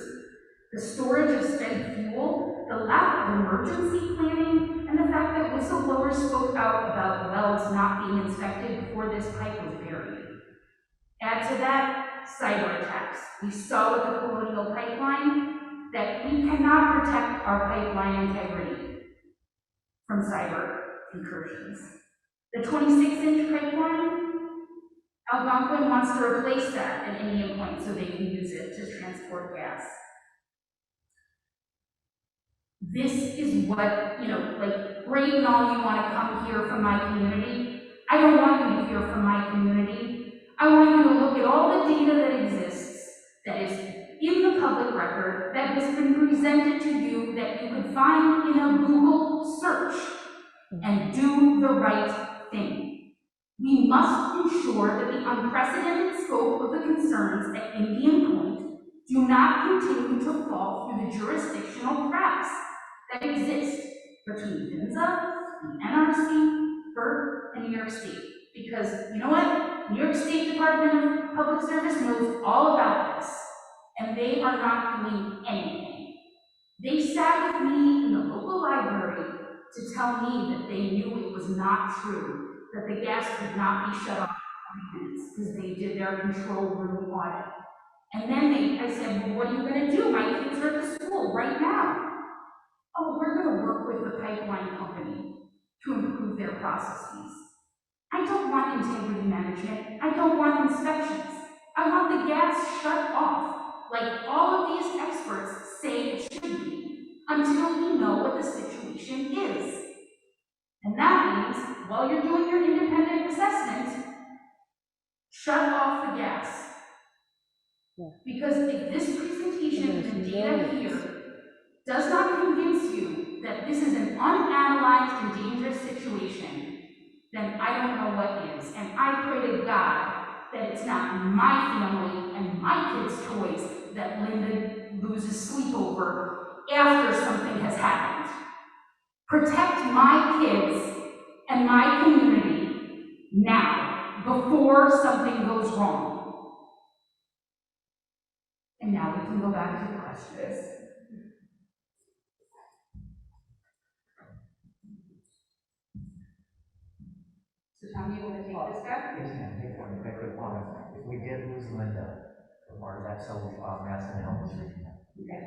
The storage of spent fuel, the lack of emergency planning, and the fact that whistleblowers spoke out about wells not being inspected before this pipe was buried. Add to that, cyber attacks. We saw with the Colonial Pipeline that we cannot protect our pipeline integrity from cyber incursions. The 26-inch pipeline, Algonquin wants to replace that at Indian Point so they can use it to transport gas. This is what, like, great and all you want to come hear from my community. I don't want you to hear from my community. I want you to look at all the data that exists, that is in the public record, that has been presented to you, that you could find in a Google search, and do the right thing. We must ensure that the unprecedented scope of the concerns at Indian Point do not continue to fall through the jurisdictional cracks that exist between PHMSA, the NRC, FERC, and New York State. Because you know what? New York State Department of Public Service knows all about this, and they are not doing anything. They sat with me in the local library to tell me that they knew it was not true, that the gas could not be shut off in 3 minutes because they did their control room audit. And then I said, well, what are you going to do? My kids are at the school right now. Oh, we're going to work with the pipeline company to improve their processes. I don't want integrity management. I don't want inspections. I want the gas shut off, like all of these experts say it should be, until we know what the situation is. And that means, while you're doing your independent assessment, shut off the gas. Because if this presentation and the data here does not convince you that this is an unanalyzed and dangerous situation, then I don't know what is. And I pray to God that it's not my family and my kids' toys that Linda loses sleep over after something has happened. Protect my kids and my community now, before something goes wrong. And now we can go back to the questions. So Tom, you want to take this back? Yes, ma'am. Take one. Take a comment. If we did lose Linda, or that's so Matt's going to help us read that. Okay.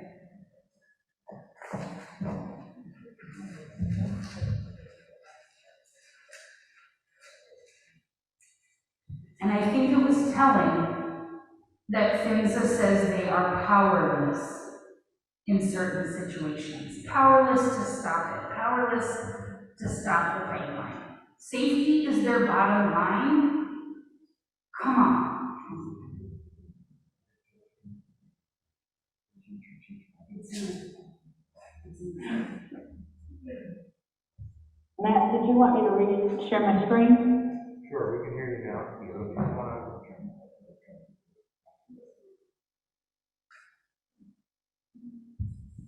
And I think it was telling that PHMSA says they are powerless in certain situations. Powerless to stop it. Powerless to stop the pipeline. Safety is their bottom line. Come on. Matt, did you want me to share my screen? Sure, we can hear you now.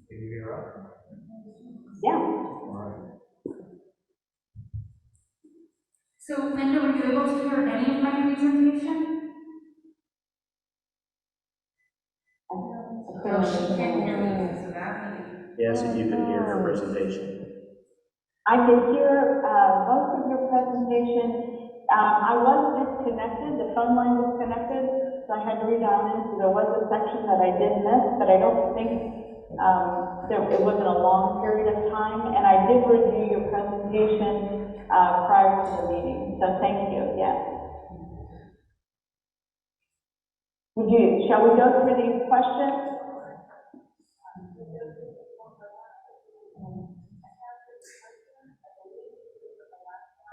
Can you hear us? Yeah. All right. So, Linda, were you able to hear any of my presentation? No, she can't hear me, so that means... Yes, and you can hear her presentation. I could hear most of your presentation. I was disconnected, the phone line was disconnected, so I had to redial in. So there was a section that I did miss, but I don't think it wasn't a long period of time. And I did review your presentation prior to the meeting, so thank you, yes. Shall we go through these questions?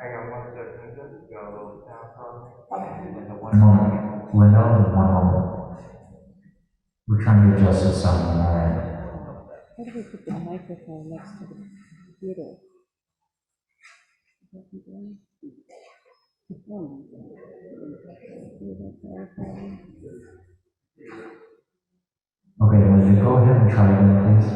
I got one second, just go a little down from me. Okay. Linda, one moment. Linda, one moment. We're trying to adjust the sound on our end. How do we put the microphone next to the computer? Okay, Linda, go ahead and try again, please.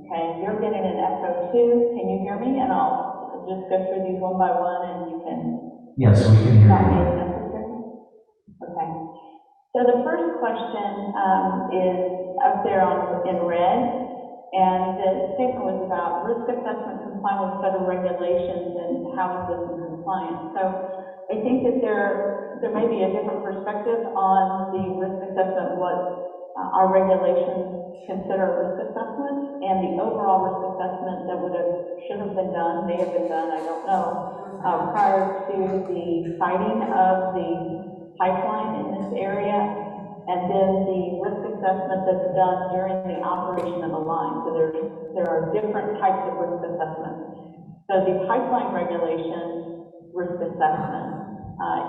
Okay, you're getting an echo too. Can you hear me? And I'll just go through these one by one and you can Yes, we can hear stop me you. if necessary. Okay. So the first question is up there in red, and the statement was about risk assessment complying with federal regulations and how is this in compliance. So I think that there may be a different perspective on the risk assessment, what our regulations consider a risk assessment, and the overall risk assessment that should have been done, may have been done, I don't know, prior to the siting of the pipeline in this area, and then the risk assessment that's done during the operation of the line. So there are different types of risk assessments. So the pipeline regulation risk assessment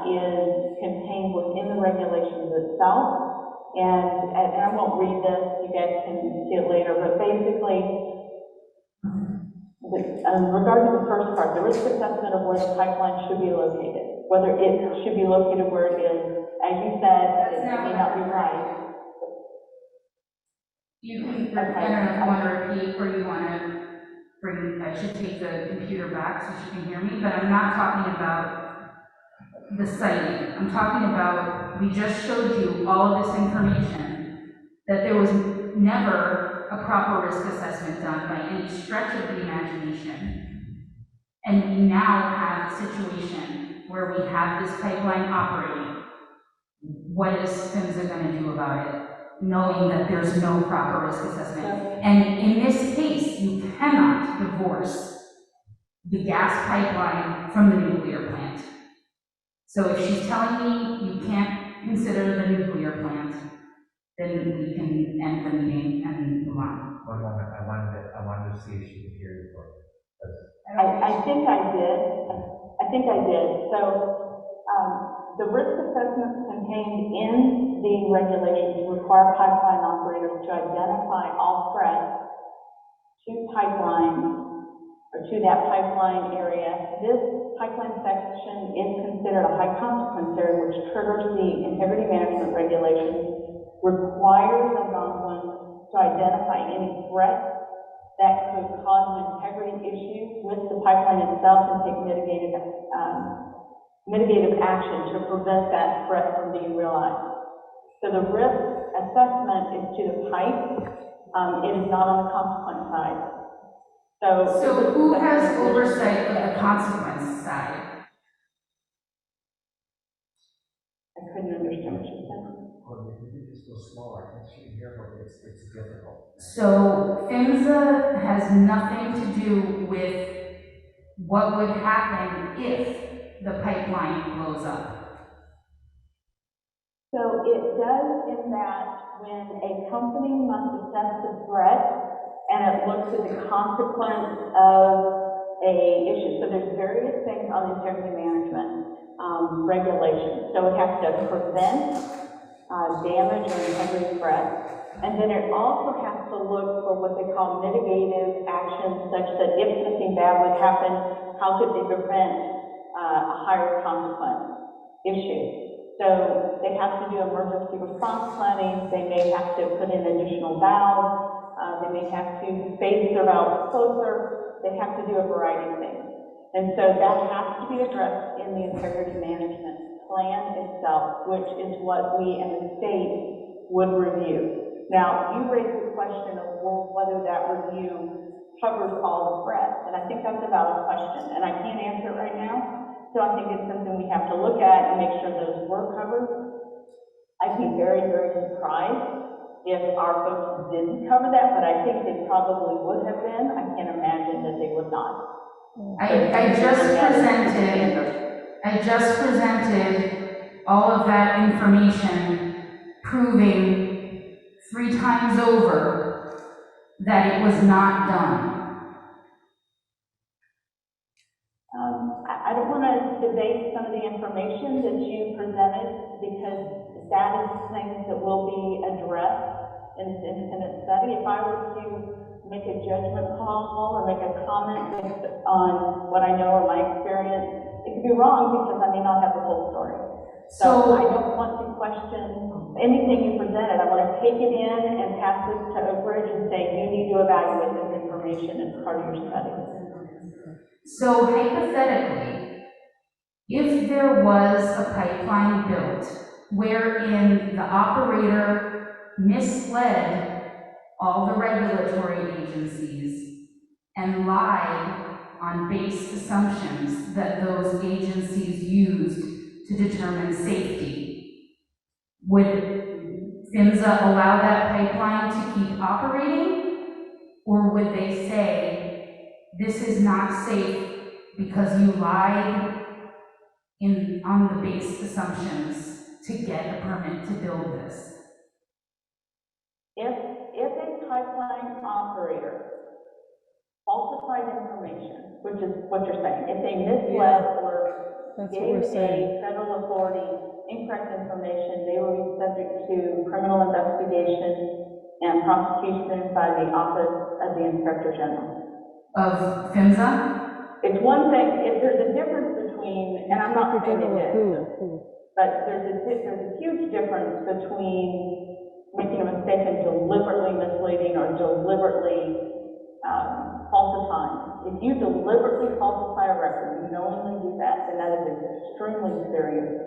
is contained within the regulations itself. And I won't read this, you guys can see it later, but basically, in regard to the first part, the risk assessment of where the pipeline should be located, whether it should be located where it is. As you said, it may not be right. You can, I don't know if you want to repeat or you want to bring, I should take the computer back so she can hear me, but I'm not talking about the siting. I'm talking about, we just showed you all of this information, that there was never a proper risk assessment done by any stretch of the imagination. And we now have a situation where we have this pipeline operating. What is PHMSA going to do about it, knowing that there's no proper risk assessment? And in this case, you cannot divorce the gas pipeline from the nuclear plant. So if she's telling me you can't consider the nuclear plant, then we can end the meeting and move on. One moment, I wanted to see if she could hear you. I think I did. So, the risk assessments contained in the regulations require pipeline operators to identify all threats to pipeline or to that pipeline area. This pipeline section is considered a high consequence area, which triggers the integrity management regulations, requires Algonquin to identify any threats that could cause an integrity issue with the pipeline itself and take mitigative action to prevent that threat from being realized. So the risk assessment is to the pipe, it is not on the consequence side. So who has oversight of the consequence side? I couldn't understand what you said. Well, if you just go slower, I think she can hear, but it's difficult. So PHMSA has nothing to do with what would happen if the pipeline blows up. So it does in that when a company must assess the threat and it looks at the consequence of a issue. So there's various things on integrity management regulations. So it has to prevent damage or integrity threats. And then it also has to look for what they call mitigative actions, such that if something bad would happen, how could they prevent a higher consequence issue. So they have to do emergency response planning, they may have to put in additional valves, they may have to phase their valves closer, they have to do a variety of things. And so that has to be addressed in the integrity management plan itself, which is what we and the state would review. Now, you raised the question of whether that review covers all the threats, and I think that's a valid question, and I can't answer it right now. So I think it's something we have to look at and make sure those were covered. I'd be very, very surprised if our folks didn't cover that, but I think they probably would have been. I can't imagine that they would not. I just presented all of that information proving 3 times over that it was not done. debate some of the information that you presented, because that is things that will be addressed in this independent study. If I were to make a judgment call or make a comment based on what I know or my experience, it could be wrong because I may not have the whole story. So I don't want to question anything you presented. I want to take it in and pass this to Oak Ridge and say, you need to evaluate this information as part of your study. So hypothetically, if there was a pipeline built wherein the operator misled all the regulatory agencies and lied on base assumptions that those agencies used to determine safety, would PHMSA allow that pipeline to keep operating? Or would they say, this is not safe because you lied on the base assumptions to get a permit to build this? If a pipeline operator falsified information, which is what you're saying, if they misled or That's what gave we're saying. a federal authority incorrect information, they will be subject to criminal investigation and prosecution by the Office of the Inspector General. Of PHMSA? It's one thing, if there's a difference between, and I'm not saying General it is, who? but there's a huge difference between making a mistake and deliberately misleading or deliberately falsifying. If you deliberately falsify a record, you knowingly do that, then that is an extremely serious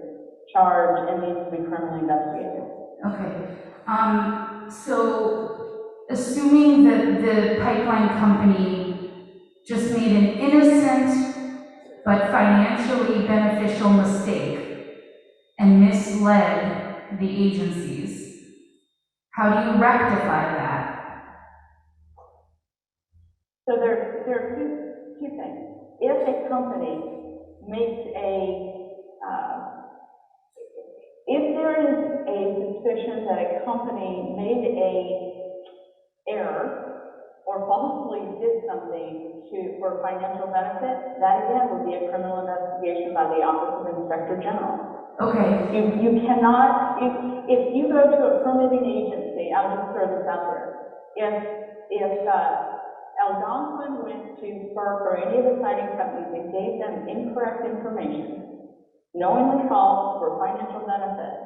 charge and needs to be criminally investigated. Okay. So assuming that the pipeline company just made an innocent but financially beneficial mistake and misled the agencies, how do you rectify that? So there are two things. If a company makes if there is a suspicion that a company made a error or falsely did something for financial benefit, that again would be a criminal investigation by the Office of Inspector General. Okay. You cannot, if you go to a permitting agency, I'll just throw this out there. If Algonquin went to FERC or any of the siting companies and gave them incorrect information, knowingly false for financial benefit,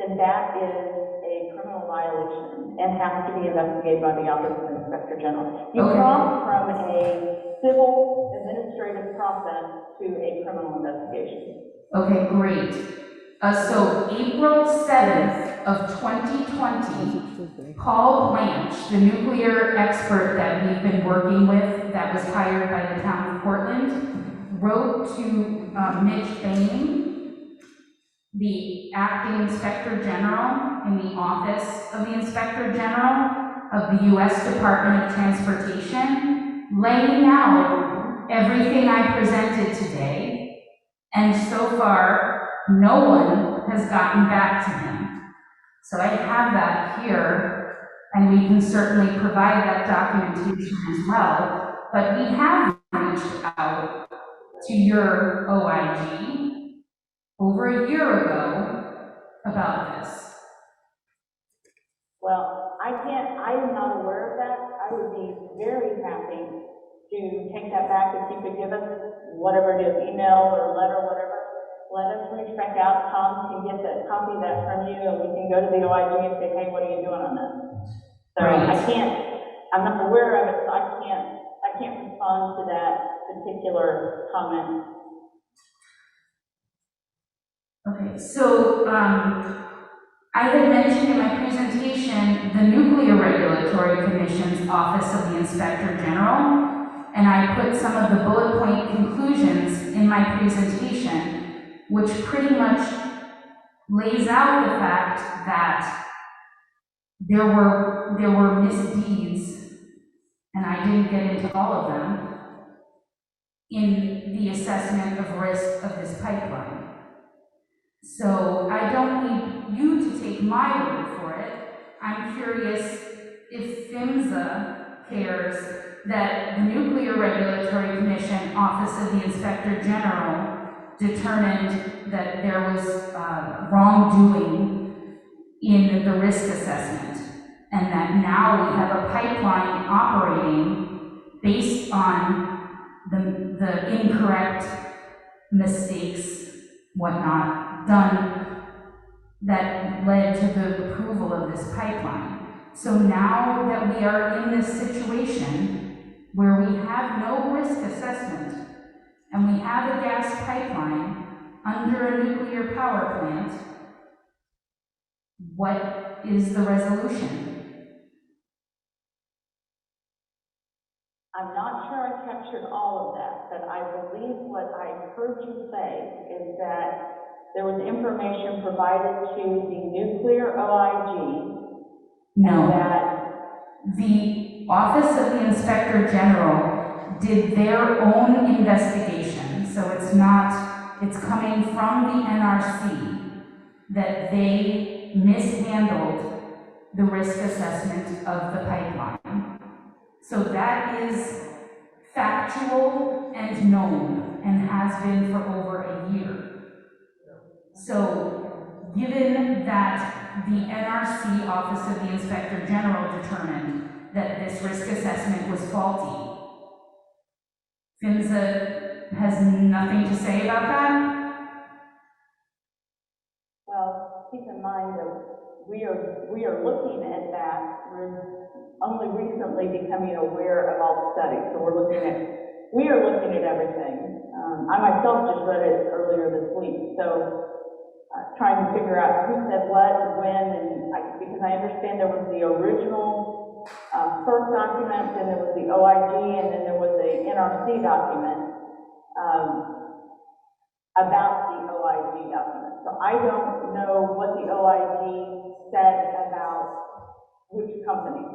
then that is a criminal violation and has to be investigated by the Office of Inspector General. You cross from a civil administrative process to a criminal investigation. Okay, great. So April 7th of 2020, Paul Blanche, the nuclear expert that we've been working with that was hired by the town of Portland, wrote to Mitch Bain, the acting Inspector General in the Office of the Inspector General of the U.S. Department of Transportation, laying out everything I presented today, and so far, no one has gotten back to him. So I have that here, and we can certainly provide that documentation as well, but we have reached out to your OIG over a year ago about this. Well, I am not aware of that. I would be very happy to take that back if you could give us whatever it is, email or letter, whatever. Let us reach back out. Tom can get that copy of that from you, and we can go to the OIG and say, hey, what are you doing on this? So Right. I'm not aware of it, so I can't respond to that particular comment. Okay, so I had mentioned in my presentation the Nuclear Regulatory Commission's Office of the Inspector General, and I put some of the bullet point conclusions in my presentation, which pretty much lays out the fact that there were misdeeds, and I didn't get into all of them, in the assessment of risk of this pipeline. So I don't need you to take my word for it. I'm curious if PHMSA cares that the Nuclear Regulatory Commission Office of the Inspector General determined that there was wrongdoing in the risk assessment, and that now we have a pipeline operating based on the incorrect mistakes, whatnot, done that led to the approval of this pipeline. So now that we are in this situation where we have no risk assessment and we have a gas pipeline under a nuclear power plant, what is the resolution? I'm not sure I captured all of that, but I believe what I heard you say is that there was information provided to the nuclear OIG. No. That the Office of the Inspector General did their own investigation, so it's coming from the NRC that they mishandled the risk assessment of the pipeline. So that is factual and known and has been for over a year. So, given that the NRC, Office of the Inspector General, determined that this risk assessment was faulty, PHMSA has nothing to say about that? Well, keep in mind that we are looking at that. We're only recently becoming aware of all the studies, so we are looking at everything. I myself just read it earlier this week, so trying to figure out who said what, when, and because I understand there was the original first document, then there was the OIG, and then there was the NRC document about the OIG document. So I don't know what the OIG said about which company,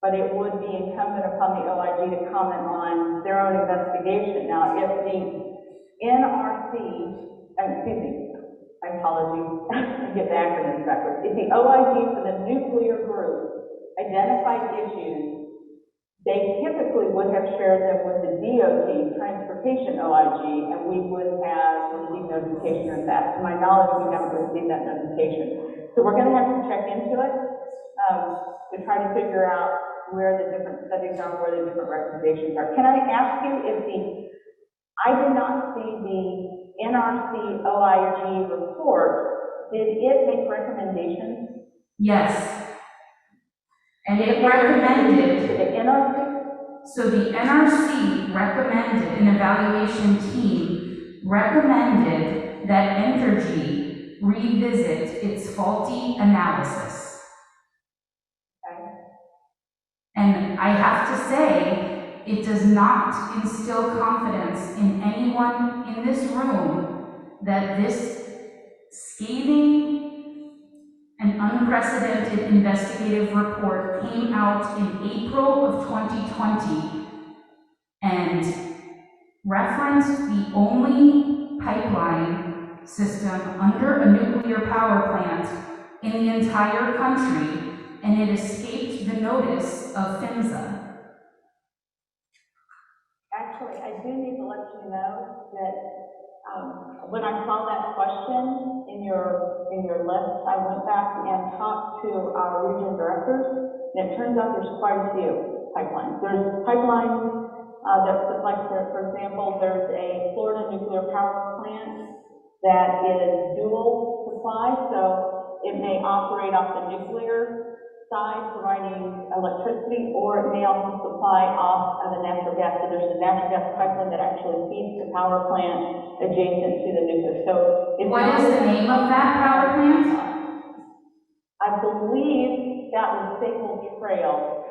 but it would be incumbent upon the OIG to comment on their own investigation. Now, if the NRC, excuse me, my apologies, I get the acronyms backwards. If the OIG for the nuclear group identified issues, they typically would have shared them with the DOT, Transportation OIG, and we would have received notification of that. To my knowledge, we haven't received that notification. So we're going to have to check into it to try to figure out where the different studies are, where the different recommendations are. Can I ask you if I did not see the NRC OIG report. Did it make recommendations? Yes. And it recommended to the NRC? So the NRC recommended, an evaluation team recommended that SEnRG revisit its faulty analysis. Okay. And I have to say, it does not instill confidence in anyone in this room that this scathing and unprecedented investigative report came out in April of 2020 and referenced the only pipeline system under a nuclear power plant in the entire country, and it escaped the notice of PHMSA. Actually, I do need to let you know that when I saw that question in your list, I went back and talked to our region directors, and it turns out there's quite a few pipelines. There's pipelines that, like for example, there's a Florida nuclear power plant that is dual supply, so it may operate off the nuclear side, providing electricity, or it may also supply off of the natural gas. So there's a natural gas pipeline that actually feeds the power plant adjacent to the nuclear. So what is the name of that power plant? I believe that was Staple Trail.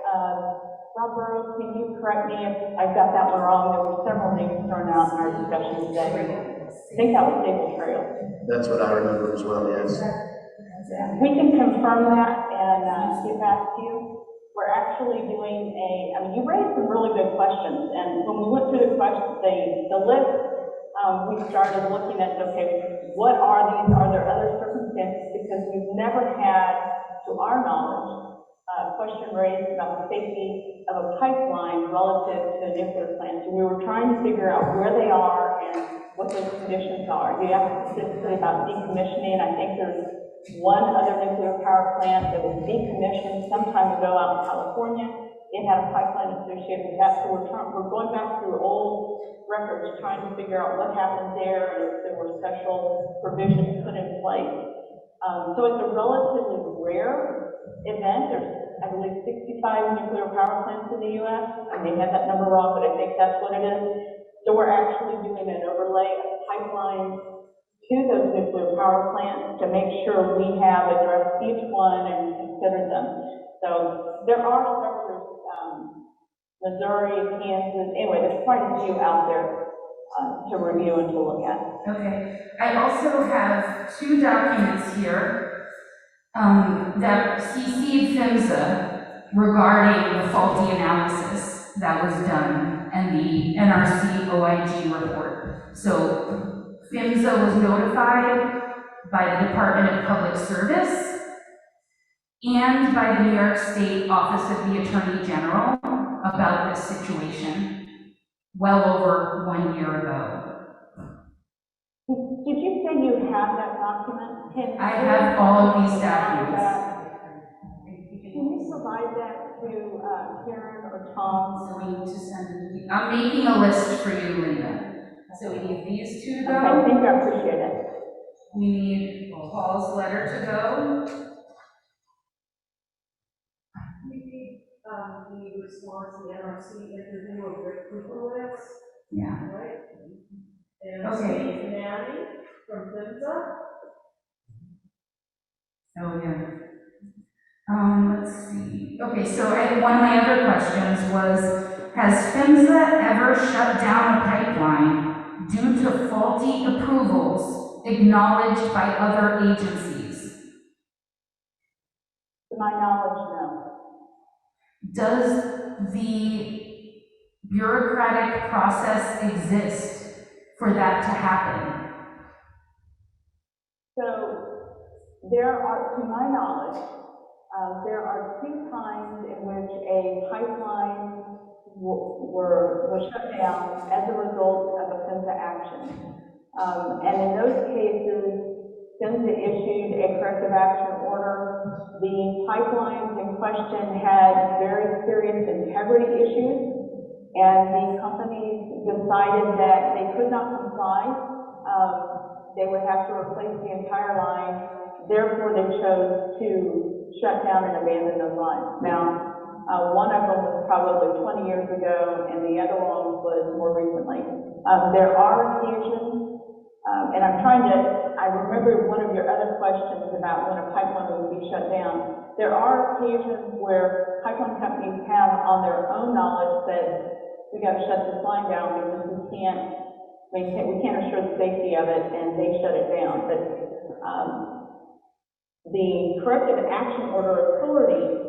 Rob Burrows, can you correct me if I've got that one wrong? There were several names thrown out in our discussion today. I think that was Staple Trail. That's what I remember as well, yes. Yeah. We can confirm that and get back to you. We're actually doing you raised some really good questions, and when we went through the questions, the list, we started looking at, okay, what are these? Are there other circumstances? Because we've never had, to our knowledge, a question raised about the safety of a pipeline relative to a nuclear plant. So we were trying to figure out where they are and what those conditions are. You asked specifically about decommissioning. I think there's one other nuclear power plant that was decommissioned some time ago out in California. It had a pipeline associated with that, so we're going back through old records, trying to figure out what happened there and if there were special provisions put in place. So it's a relatively rare event. There's, I believe, 65 nuclear power plants in the U.S. I may have that number wrong, but I think that's what it is. So we're actually doing an overlay of pipelines to those nuclear power plants to make sure we have addressed each one and considered them. So there are several, Missouri, Kansas, anyway, there's quite a few out there to review and to look at. Okay. I also have 2 documents here that CC PHMSA regarding the faulty analysis that was done and the NRC OIG report. So PHMSA was notified by the Department of Public Service and by the New York State Office of the Attorney General about this situation well over 1 year ago. Did you say you have that document? I have all of these documents. Can you provide that to Karen or Tom? So we need to send it. I'm making a list for you, Linda. So we need these 2 to go. Okay, thank you, I appreciate it. We need Paul's letter to go. The response to the NRC interview of Rick Kuklowitz, Yeah. right? And Okay. Steve Nanny from PHMSA. Oh, yeah. Let's see. Okay, so one of my other questions was, has PHMSA ever shut down a pipeline due to faulty approvals acknowledged by other agencies? To my knowledge, no. Does the bureaucratic process exist for that to happen? So there are, to my knowledge, there are 2 times in which a pipeline was shut down as a result of a PHMSA action. And in those cases, PHMSA issued a corrective action order. The pipelines in question had very serious integrity issues, and the companies decided that they could not comply. They would have to replace the entire line. Therefore, they chose to shut down and abandon those lines. Now, one of them was probably 20 years ago, and the other one was more recently. There are occasions, and I remember one of your other questions about when a pipeline would be shut down. There are occasions where pipeline companies have, on their own knowledge, said, we got to shut this line down because we can't assure the safety of it, and they shut it down. But the corrective action order authority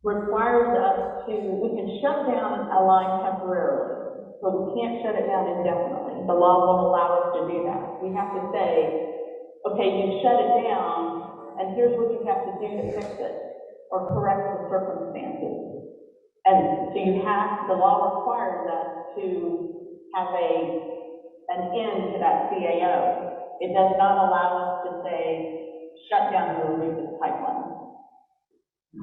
requires us we can shut down a line temporarily, but we can't shut it down indefinitely. The law won't allow us to do that. We have to say, okay, you shut it down, and here's what you have to do to fix it, or correct the circumstances. And so the law requires us to have an end to that CAO. It does not allow us to say, shut down and remove this pipeline.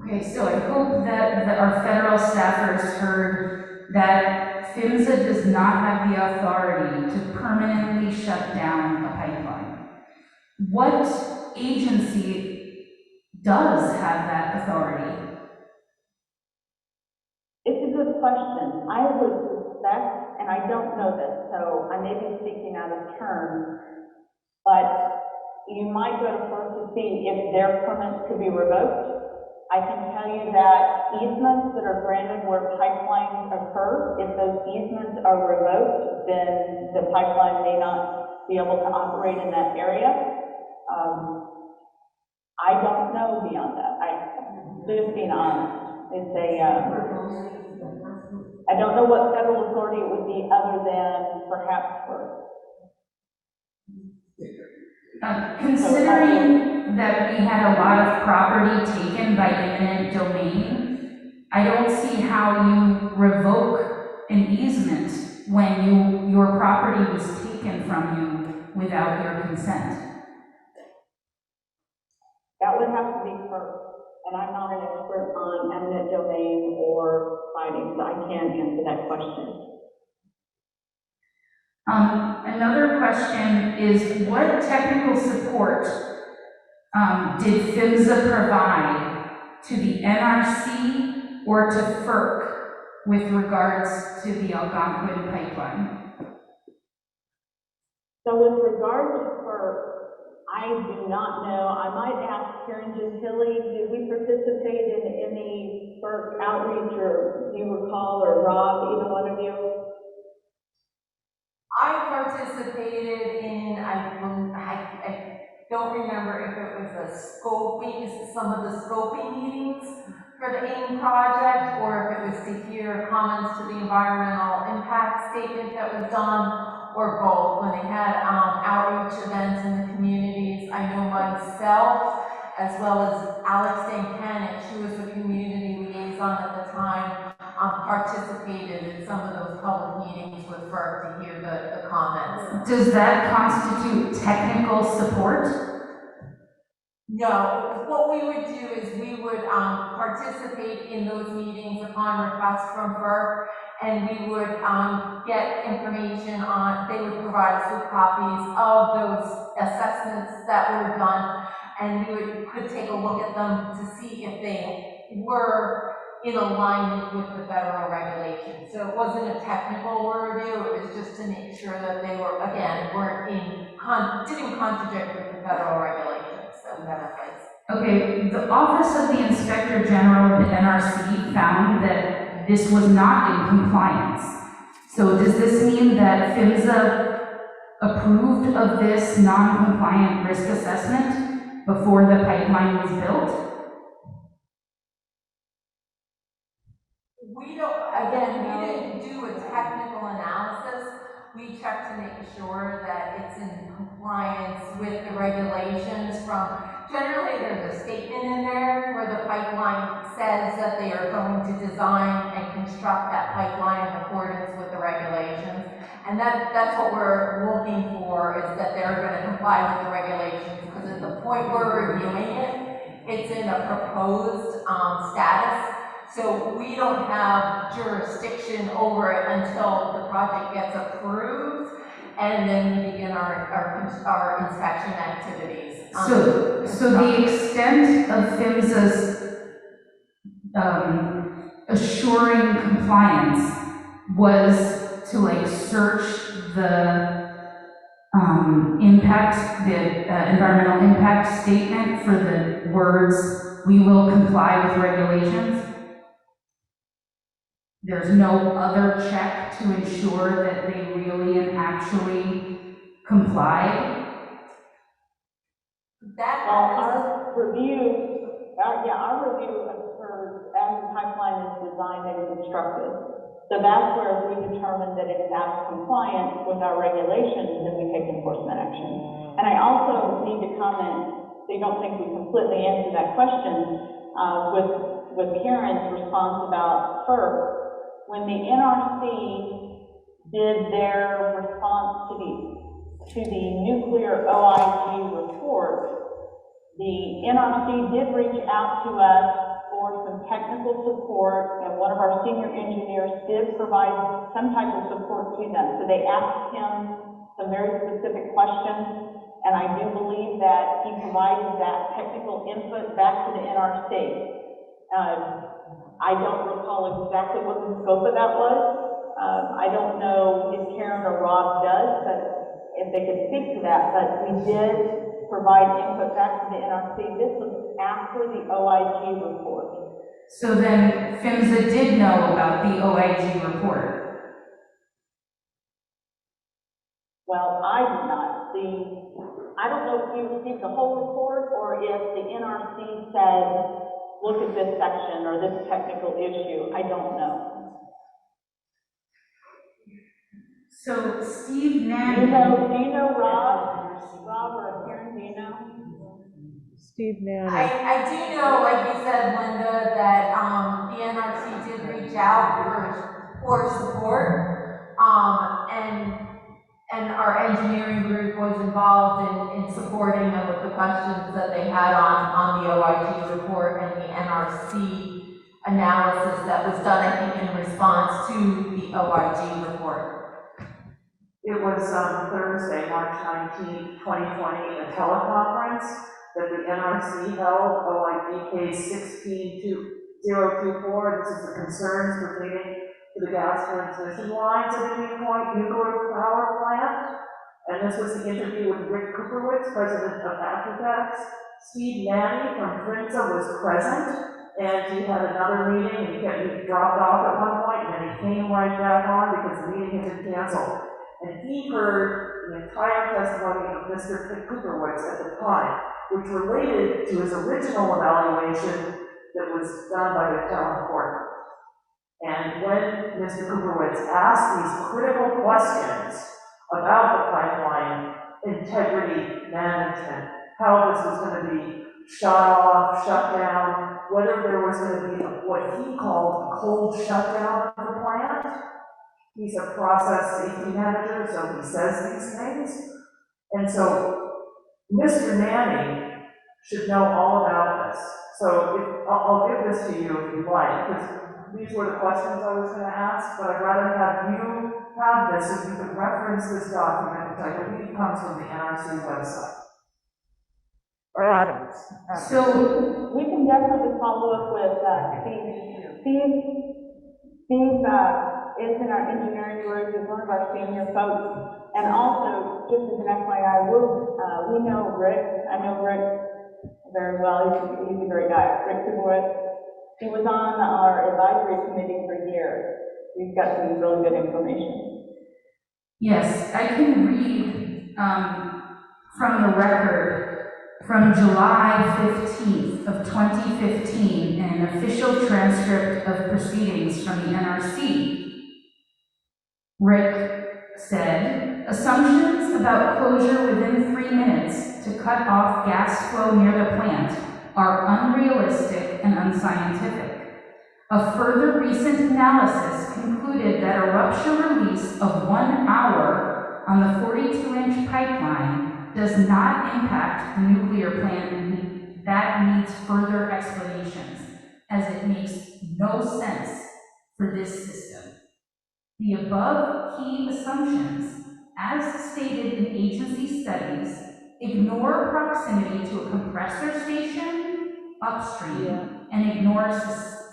Okay, so I hope that our federal staffers heard that PHMSA does not have the authority to permanently shut down a pipeline. What agency does have that authority? It's a good question. I would suspect, and I don't know this, so I may be speaking out of turn, but you might go to FERC to see if their permits could be revoked. I can tell you that easements that are granted where pipelines occur, if those easements are revoked, then the pipeline may not be able to operate in that area. I don't know beyond that. Just being honest. I don't know what federal authority it would be other than perhaps FERC. Considering that we had a lot of property taken by eminent domain, I don't see how you revoke an easement when your property property was taken from you without your consent? That would have to be first, and I'm not an expert on eminent domain or fighting, so I can't answer that question. Another question is, what technical support did PHMSA provide to the NRC or to FERC with regards to the Algonquin pipeline? So with regard to FERC, I do not know. I might ask Karen Gentili, did we participate in any FERC outreach, or do you recall, or Rob, either one of you? I participated in, I don't remember if it was a scoping, some of the scoping meetings for the AIM project, or if it was to hear comments to the environmental impact statement that was done, or both. When they had outreach events in the communities, I know myself, as well as Alex Dancanet, she was the community liaison at the time, participated in some of those public meetings with FERC to hear the comments. Does that constitute technical support? No, what we would do is we would participate in those meetings upon request from FERC, and we would get information on, they would provide us with copies of those assessments that were done, and we could take a look at them to see if they were in alignment with the federal regulations. So it wasn't a technical review, it was just to make sure that they were, again, didn't contradict with the federal regulations that we have in place. Okay, the Office of the Inspector General of the NRC found that this was not in compliance. So does this mean that PHMSA approved of this non-compliant risk assessment before the pipeline was built? We didn't do a technical analysis. We checked to make sure that it's in compliance with the regulations generally there's a statement in there where the pipeline says that they are going to design and construct that pipeline in accordance with the regulations. And that's what we're looking for, is that they're going to comply with the regulations, because at the point we're reviewing it, it's in a proposed status. So we don't have jurisdiction over it until the project gets approved, and then we begin our inspection activities. So the extent of PHMSA's assuring compliance was to search the environmental impact statement for the words, "we will comply with regulations." There's no other check to ensure that they really and actually complied? Our review occurs as the pipeline is designed and constructed. So that's where if we determine that it's out of compliance with our regulations, then we take enforcement action. And I also need to comment, so you don't think we completely answered that question, with Karen's response about FERC. When the NRC did their response to the nuclear OIG report, the NRC did reach out to us for some technical support, and one of our senior engineers did provide some type of support to them. So they asked him some very specific questions, and I do believe that he provided that technical input back to the NRC. I don't recall exactly what the scope of that was. I don't know if Karen or Rob does, but if they could speak to that. But we did provide input back to the NRC. This was after the OIG report. So then PHMSA did know about the OIG report? Well, I did not see. I don't know if you received the whole report or if the NRC said, look at this section or this technical issue. I don't know. So Steve Nanny. Do you know Rob? Rob or Karen, do you know? Steve Nanny. I do know, like you said, Linda, that the NRC did reach out for support, and and our engineering group was involved in supporting them with the questions that they had on the OIG report and the NRC analysis that was done, I think, in response to the OIG report. It was Thursday, March 19, 2020, a teleconference that the NRC held, OIG case 16024. This is the concerns pertaining to the gas transmission lines at Indian Point Nuclear Power Plant. And this was the interview with Rick Kuperwitz, president of Aftertax. Steve Manny from PHMSA was present, and he had another meeting, and he dropped off at one point, and then he came right back on because the meeting had been canceled. And he heard the entire testimony of Mr. Kuperwitz at the time, which related to his original evaluation that was done by the town court. And when Mr. Kuperwitz asked these critical questions about the pipeline integrity management, how this was going to be shut off, shut down, whether there was going to be what he called a cold shutdown of the plant. He's a process safety manager, so he says these things. And so Mr. Manning should know all about this. So I'll give this to you if you'd like, because these were the questions I was going to ask, but I'd rather have you have this so you can reference this document, which I believe comes from the NRC website. Or Adams. So We can definitely follow up with Steve. Steve is in our engineering group, is one of our senior folks. And also, just as an FYI, we know Rick. I know Rick very well. He's a great guy. Rick Kuperwitz. He was on our advisory committee for years. We've got some really good information. yes, I can read from the record from July 15th of 2015, an official transcript of proceedings from the NRC. Rick said, assumptions about closure within 3 minutes to cut off gas flow near the plant are unrealistic and unscientific. A further recent analysis concluded that a rupture release of 1 hour on the 42-inch pipeline does not impact the nuclear plant that needs further explanations, as it makes no sense for this system. The above key assumptions, as stated in agency studies, ignore proximity to a compressor station upstream and ignore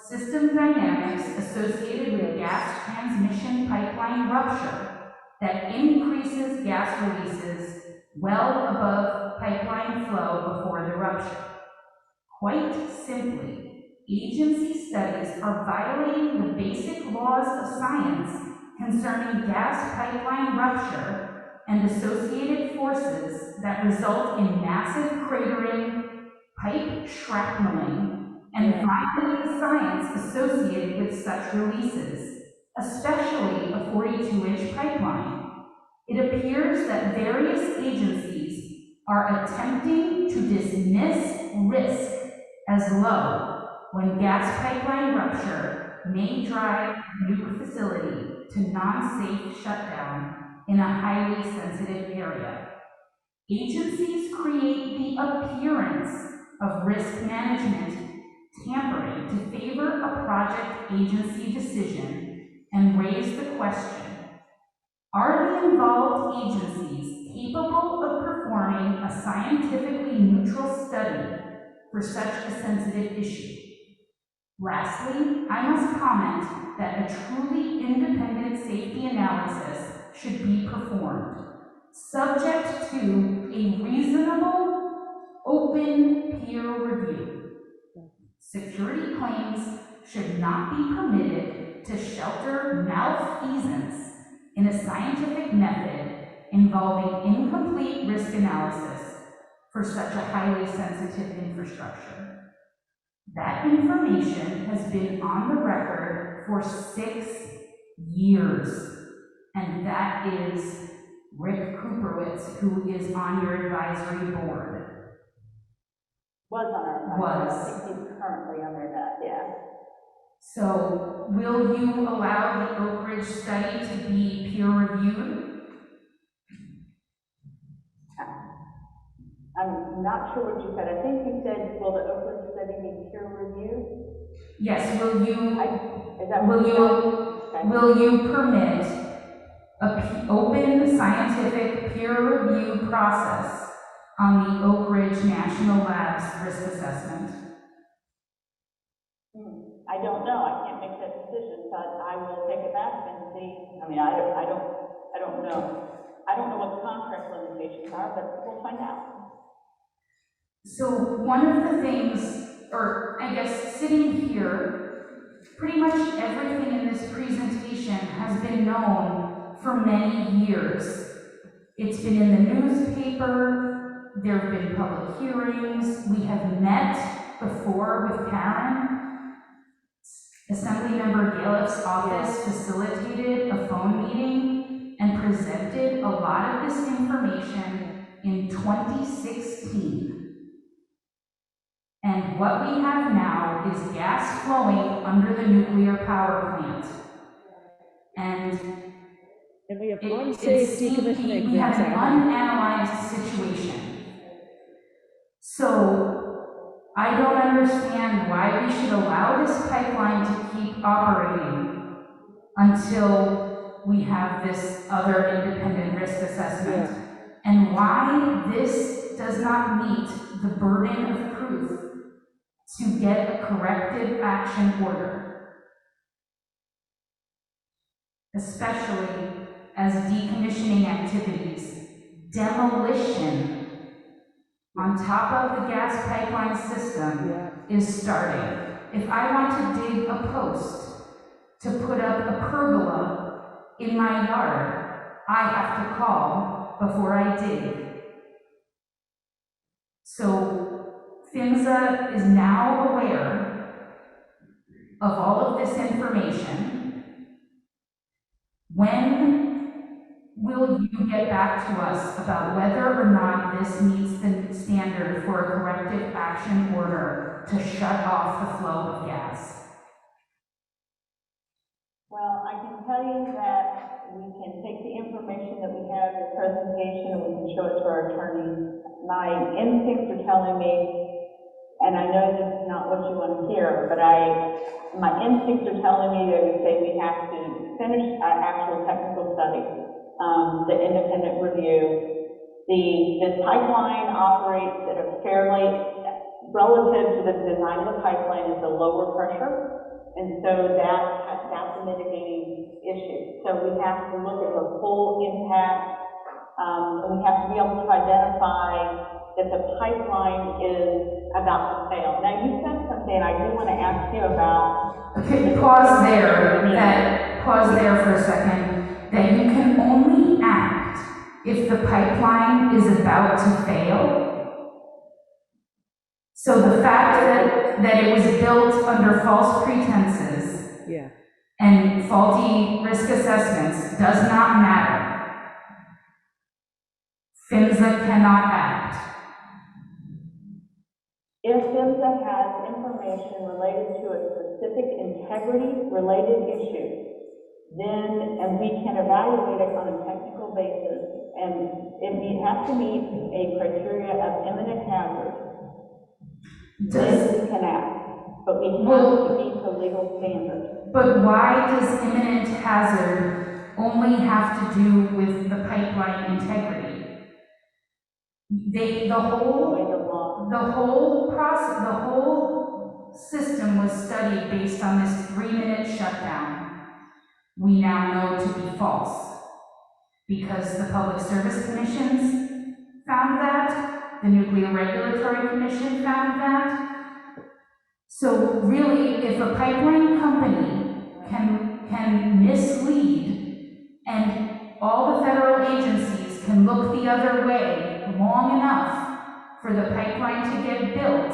system dynamics associated with gas transmission pipeline rupture that increases gas releases well above pipeline flow before the rupture. Quite simply, agency studies are violating the basic laws of science concerning gas pipeline rupture and associated forces that result in massive cratering, pipe shrapneling, and violating the science associated with such releases, especially a 42-inch pipeline. It appears that various agencies are attempting to dismiss risk as low when gas pipeline rupture may drive the nuke facility to non-safe shutdown in a highly sensitive area. Agencies create the appearance of risk management tampering to favor a project agency decision and raise the question, are the involved agencies capable of performing a scientifically neutral study for such a sensitive issue? Lastly, I must comment that a truly independent safety analysis should be performed, subject to a reasonable, open peer review. Security claims should not be permitted to shelter malfeasance in a scientific method involving incomplete risk analysis for such a highly sensitive infrastructure. That information has been on the record for 6 years, and that is Rick Kuperwitz, who is on your advisory board. Was on our advisory. Was. I think he's currently under that, yeah. So, will you allow the Oak Ridge study to be peer reviewed? I'm not sure what you said. I think you said, will the Oak Ridge study be peer reviewed? Yes, will you, Is that what you said? Okay. will you permit a open scientific peer review process on the Oak Ridge National Labs risk assessment? I don't know. I can't make that decision, but I will take it back and see. I mean, I don't know. I don't know what the contract limitations are, but we'll find out. So one of the things, or I guess sitting here, pretty much everything in this presentation has been known for many years. It's been in the newspaper, there have been public hearings, we have met before with Karen. Assemblymember Galeff's office facilitated a phone meeting and presented a lot of this information in 2016. And what we have now is gas flowing under the nuclear power plant. And we have unsafe decommissioning. we have an unanalyzed situation. So I don't understand why we should allow this pipeline to keep operating until we have this other independent risk assessment. And why this does not meet the burden of proof to get a corrective action order, especially as decommissioning activities, demolition on top of the gas pipeline system is starting. If I want to dig a post to put up a pergola in my yard, I have to call before I dig. So PHMSA is now aware of all of this information. When will you get back to us about whether or not this meets the standard for a corrective action order to shut off the flow of gas? Well, I can tell you that we can take the information that we have, the presentation, and we can show it to our attorney. My instincts are telling me, and I know this is not what you want to hear, but my instincts are telling me that we say we have to finish our actual technical study, the independent review. This pipeline operates at a fairly, relative to the design of the pipeline, is a lower pressure, and so that's a mitigating issue. So we have to look at the full impact, and we have to be able to identify that the pipeline is about to fail. Now, you said something I do want to ask you about. Okay, pause there for a second. That you can only act if the pipeline is about to fail. So the fact that it was built under false pretenses and faulty risk assessments does not matter. PHMSA cannot act. If PHMSA has information related to a specific integrity-related issue, then, and we can evaluate it on a technical basis, and it has to meet a criteria of imminent hazard, then we can act. But we have to meet the legal standard. But why does imminent hazard only have to do with the pipeline integrity? The whole system was studied based on this 3-minute shutdown. We now know to be false because the Public Service Commissions found that, the Nuclear Regulatory Commission found that. So really, if a pipeline company can mislead and all the federal agencies can look the other way long enough for the pipeline to get built,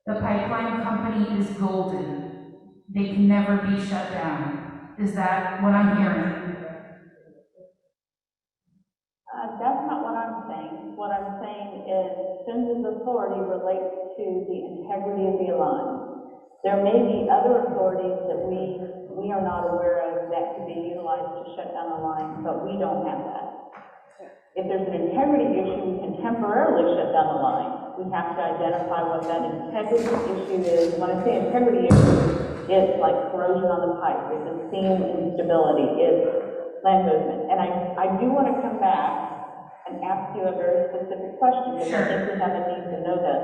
the pipeline company is golden. They can never be shut down. Is that what I'm hearing? That's not what I'm saying. What I'm saying is PHMSA's authority relates to the integrity of the line. There may be other authorities that we are not aware of that could be utilized to shut down a line, but we don't have that. If there's an integrity issue, we can temporarily shut down the line. We have to identify what that integrity issue is. When I say integrity issue, it's like corrosion on the pipe, it's a seam instability, it's land movement. And I do want to come back and ask you a very specific question, because I think we have a need to know this.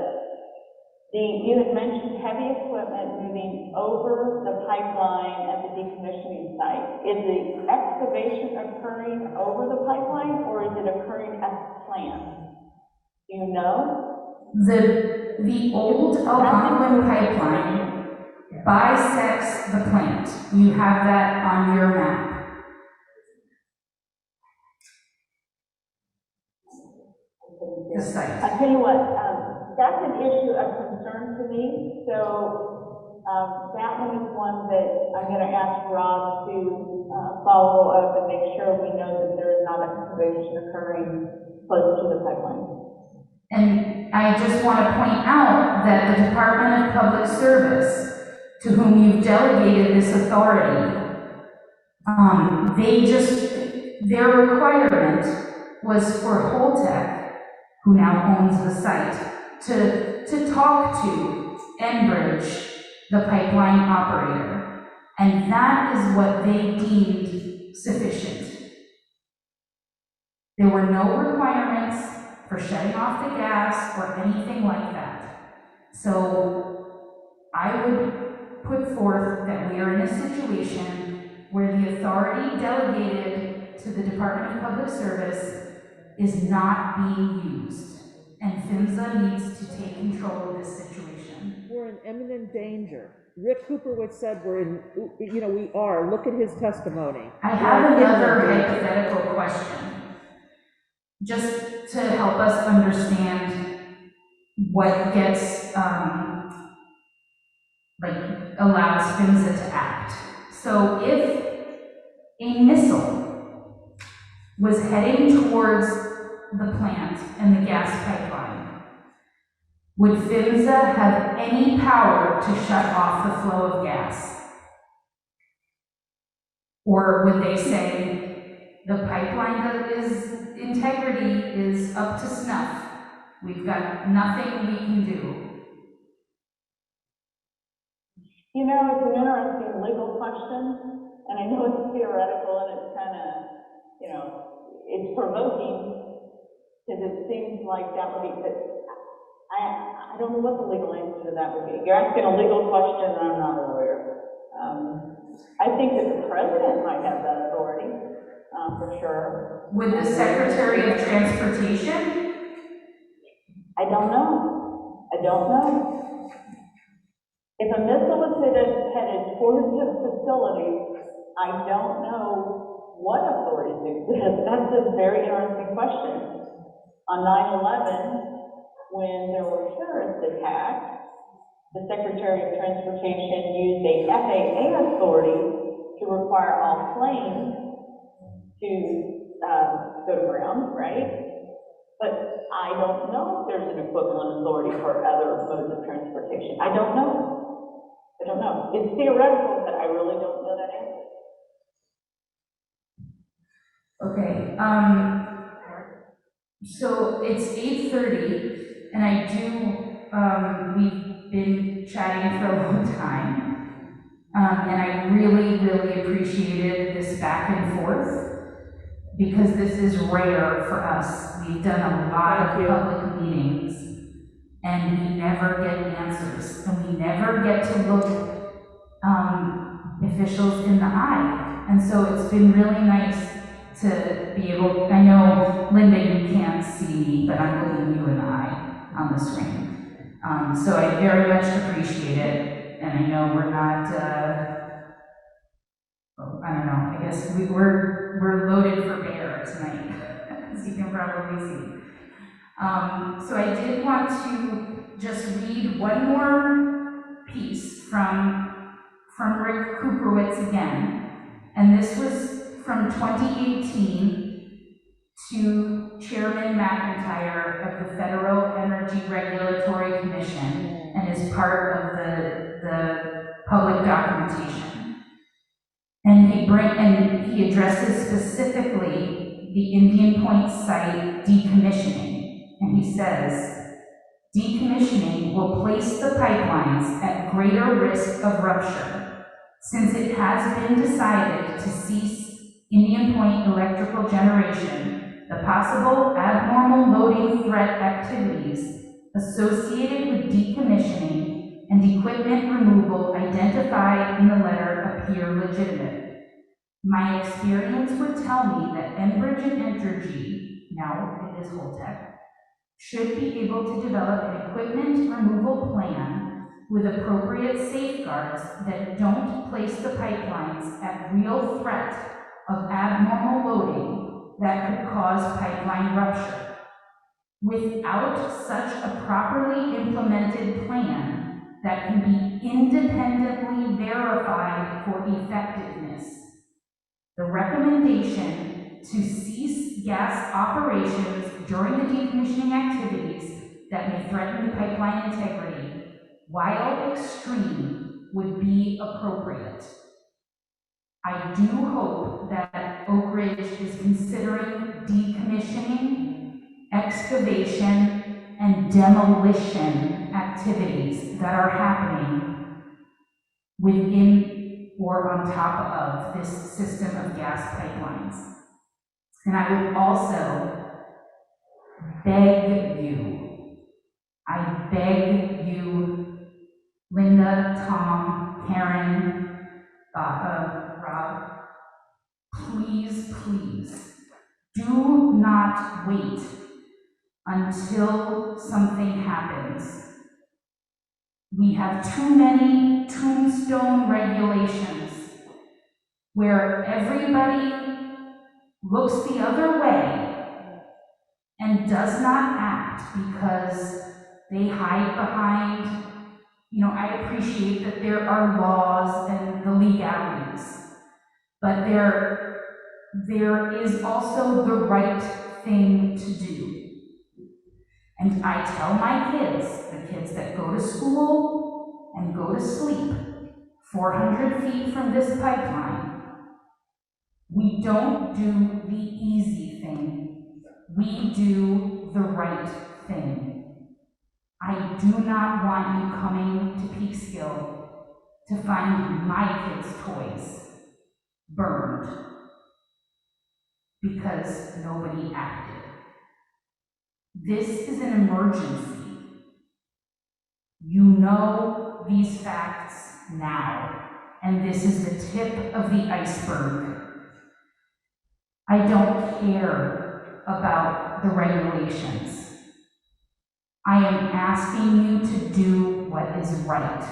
You had mentioned heavy equipment moving over the pipeline at the decommissioning site. Is the excavation occurring over the pipeline, or is it occurring at the plant? Do you know? The old Algonquin pipeline bisects the plant. You have that on your map. The site. I tell you what, that's an issue of concern to me. So that one is one that I'm going to ask Rob to follow up and make sure we know that there is not excavation occurring close to the pipeline. And I just want to point out that the Department of Public Service, to whom you've delegated this authority, their requirement was for Holtec, who now owns the site, to talk to SEnRG, the pipeline operator. And that is what they deemed sufficient. There were no requirements for shutting off the gas or anything like that. So I would put forth that we are in a situation where the authority delegated to the Department of Public Service is not being used, and PHMSA needs to take control of this situation. We're in imminent danger. Rick Cooperwitz said we're in, we are. Look at his testimony. I have another hypothetical question, just to help us understand what gets, allows PHMSA to act. So if a missile was heading towards the plant and the gas pipeline, would PHMSA have any power to shut off the flow of gas? Or would they say the pipeline integrity is up to snuff? We've got nothing we can do. You know, it's an interesting legal question, and I know it's theoretical and it's kind of, it's provoking, because it seems like that would be, but I don't know what the legal answer to that would be. You're asking a legal question, and I'm not a lawyer. I think that the president might have that authority, for sure. Would the Secretary of Transportation? I don't know. If a missile was headed towards the facility, I don't know what authorities exist. That's a very interesting question. On 9/11, when there were terrorist attacks, the Secretary of Transportation used a FAA authority to require all planes to go to ground, right? But I don't know if there's an equivalent authority for other modes of transportation. I don't know. It's theoretical, but I really don't know that answer. Okay. So it's 8:30, and I do, we've been chatting for a long time, and I really, really appreciated this back and forth, because this is rare for us. We've done a lot of public meetings, and we never get answers, and we never get to look officials in the eye. And so it's been really nice to be able, I know, Linda, you can't see me, but I'm looking you in the eye on the screen. So I very much appreciate it, and I know we're not, I don't know, I guess we're loaded for bear tonight, as you can probably see. So I did want to just read one more piece from Rick Cooperwitz again, and this was from 2018 to Chairman McIntyre of the Federal Energy Regulatory Commission, and is part of the public documentation. And he addresses specifically the Indian Point site decommissioning, and he says, decommissioning will place the pipelines at greater risk of rupture since it has been decided to cease Indian Point electrical generation. The possible abnormal loading threat activities associated with decommissioning and equipment removal identified in the letter appear legitimate. My experience would tell me that SEnRG and SEnRG, now it is Holtec, should be able to develop an equipment removal plan with appropriate safeguards that don't place the pipelines at real threat of abnormal loading that could cause pipeline rupture. Without such a properly implemented plan that can be independently verified for effectiveness, the recommendation to cease gas operations during the decommissioning activities that may threaten the pipeline integrity, while extreme, would be appropriate. I do hope that Oak Ridge is considering decommissioning, excavation, and demolition activities that are happening within or on top of this system of gas pipelines. And I would also beg you, I beg you, Linda, Tom, Karen, Rob, please, please, do not wait until something happens. We have too many tombstone regulations where everybody looks the other way and does not act because they hide behind, I appreciate that there are laws and the legalities, but there is also the right thing to do. And I tell my kids, the kids that go to school and go to sleep 400 feet from this pipeline, we don't do the easy thing. We do the right thing. I do not want you coming to Peekskill to find my kids' toys burned because nobody acted. This is an emergency. You know these facts now, and this is the tip of the iceberg. I don't care about the regulations. I am asking you to do what is right,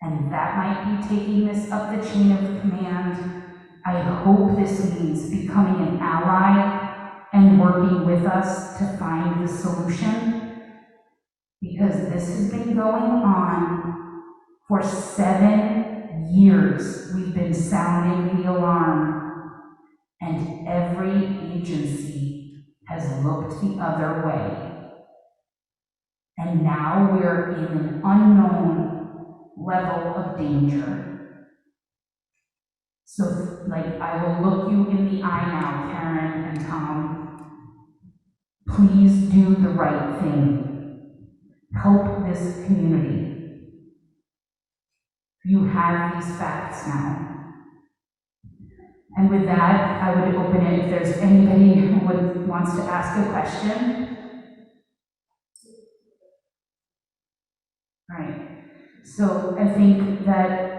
and that might be taking this up the chain of command. I hope this means becoming an ally and working with us to find the solution, because this has been going on for 7 years. We've been sounding the alarm, and every agency has looked the other way. And now we're in an unknown level of danger. So, I will look you in the eye now, Karen and Tom. Please do the right thing. Help this community. You have these facts now. And with that, I would open it if there's anybody who wants to ask a question. All right. So I think that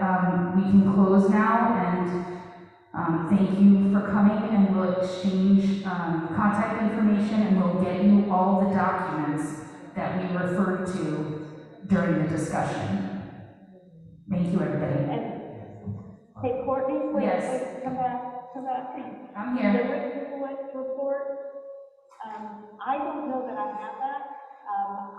we can close now, and thank you for coming, and we'll exchange contact information, and we'll get you all the documents that we referred to during the discussion. Thank you, everybody. And, hey, Courtney, wait, Yes. come back. I'm here. The Rick report, I don't know that I have that.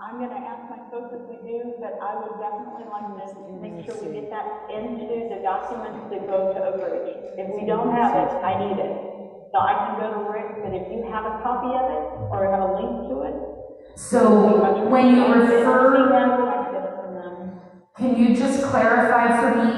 I'm gonna ask my folks if we do, but I would definitely like to make sure we get that into the documents that go to Oak Ridge. If we don't have it, I need it. So I can go to Rick, but if you have a copy of it, or have a link to it. So when you refer, I can get it from them. can you just clarify for me,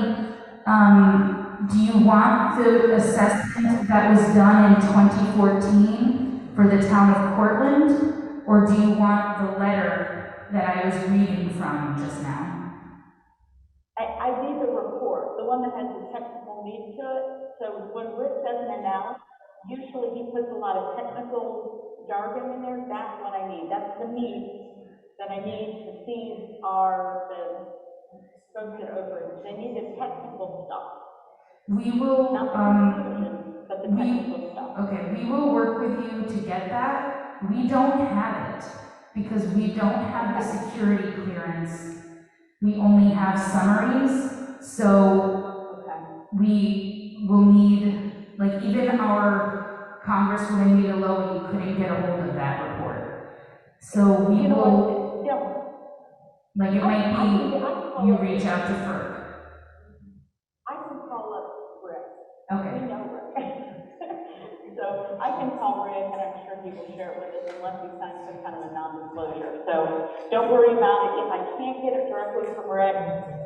do you want the assessment that was done in 2014 for the town of Portland, or do you want the letter that I was reading from just now? I need the report, the one that has the technical need to it. So when Rick does an analysis, usually he puts a lot of technical jargon in there. That's what I need. That's the need that I need to see are the folks at Oakridge. They need the technical stuff. We will, Not the conclusion, but the technical stuff. okay, we will work with you to get that. We don't have it because we don't have the security clearance. We only have summaries, so we will need, like, even our Congresswoman Nita Lowey couldn't get a hold of that report. So we will, like, it might be you reach out to FERC. I can call up Rick. Okay. We know Rick. So I can call Rick, and I'm sure he will share it with us unless he signs some kind of a non-disclosure. So don't worry about it. If I can't get it directly from Rick,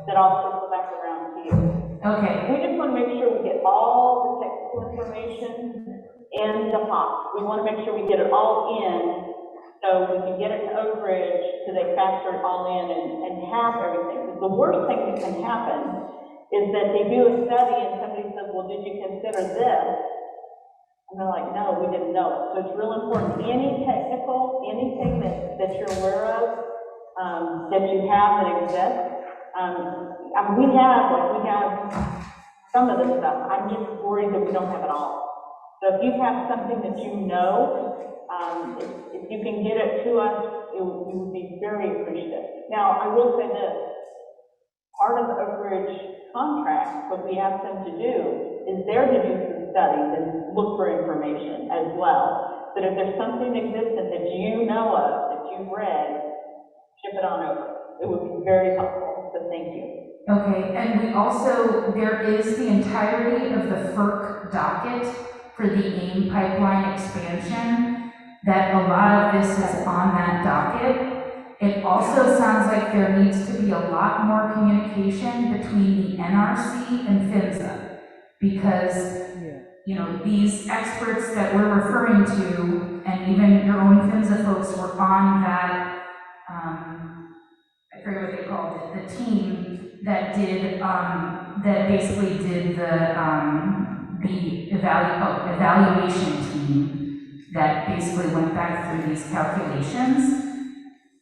then I'll circle back around to you. Okay. We just want to make sure we get all the technical information in the pot. We want to make sure we get it all in so we can get it to Oakridge so they factor it all in and have everything. Because the worst thing that can happen is that they do a study and somebody says, well, did you consider this? And they're like, no, we didn't know it. So it's real important. Any technical, anything that you're aware of, that you have that exists, we have some of this stuff. I'm just worried that we don't have it all. So if you have something that you know, if you can get it to us, we would be very appreciative. Now, I will say this. Part of the Oakridge contract, what we ask them to do is they're to do some studies and look for information as well. But if there's something existent that you know of, that you've read, ship it on over. It would be very helpful, so thank you. Okay, and we also, there is the entirety of the FERC docket for the AIM pipeline expansion, that a lot of this is on that docket. It also sounds like there needs to be a lot more communication between the NRC and PHMSA, because, you know, these experts that we're referring to, and even your own PHMSA folks were on that, I forget what they called it, the team that did, that basically did the evaluation team that basically went back through these calculations.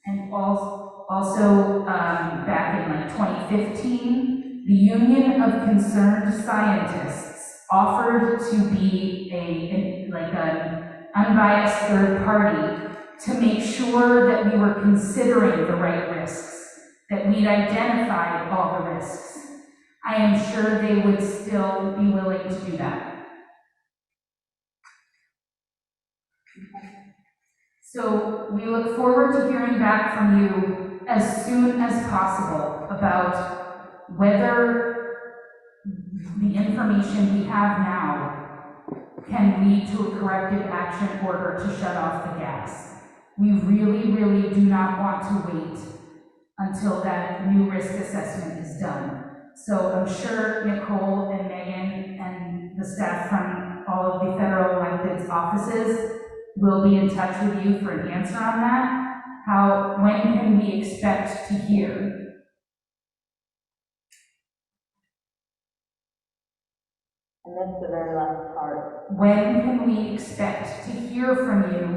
And also back in like 2015, the Union of Concerned Scientists offered to be an unbiased third party to make sure that we were considering the right risks, that we'd identified all the risks. I am sure they would still be willing to do that. So we look forward to hearing back from you as soon as possible about whether the information we have now can lead to a corrective action order to shut off the gas. We really, really do not want to wait until that new risk assessment is done. So I'm sure Nicole and Megan and the staff from all of the federal elected offices will be in touch with you for an answer on that. When can we expect to hear? I missed the very last part. When can we expect to hear from you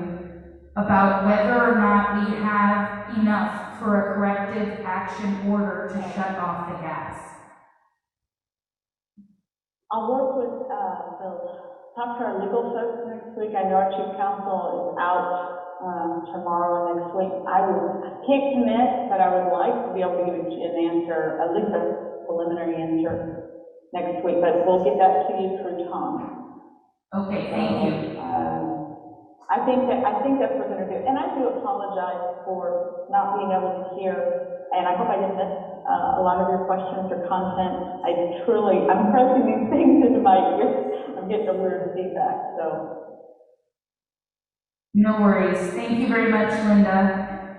about whether or not we have enough for a corrective action order to shut off the gas? I'll work with talk to our legal folks next week. I know our chief counsel is out tomorrow and next week. I can't commit, but I would like to be able to give an answer, at least a preliminary answer next week, but we'll get that to you through Tom. Okay, thank you. I think that's what we're going to do. And I do apologize for not being able to hear, and I hope I didn't miss a lot of your questions or content. I'm pressing these things into my ears. I'm getting a weird feedback, so. No worries. Thank you very much, Linda.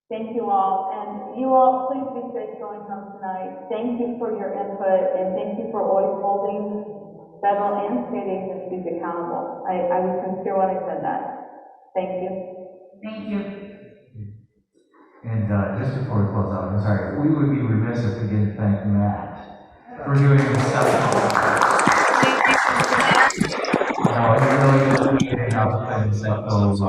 Thank you all. And you all, please be safe going home tonight. Thank you for your input, and thank you for always holding federal and state agencies accountable. I was sincere when I said that. Thank you. Thank you. And just before we close out, I'm sorry, we would be remiss if we didn't thank Matt for doing this stuff. No, it really is getting out things like those,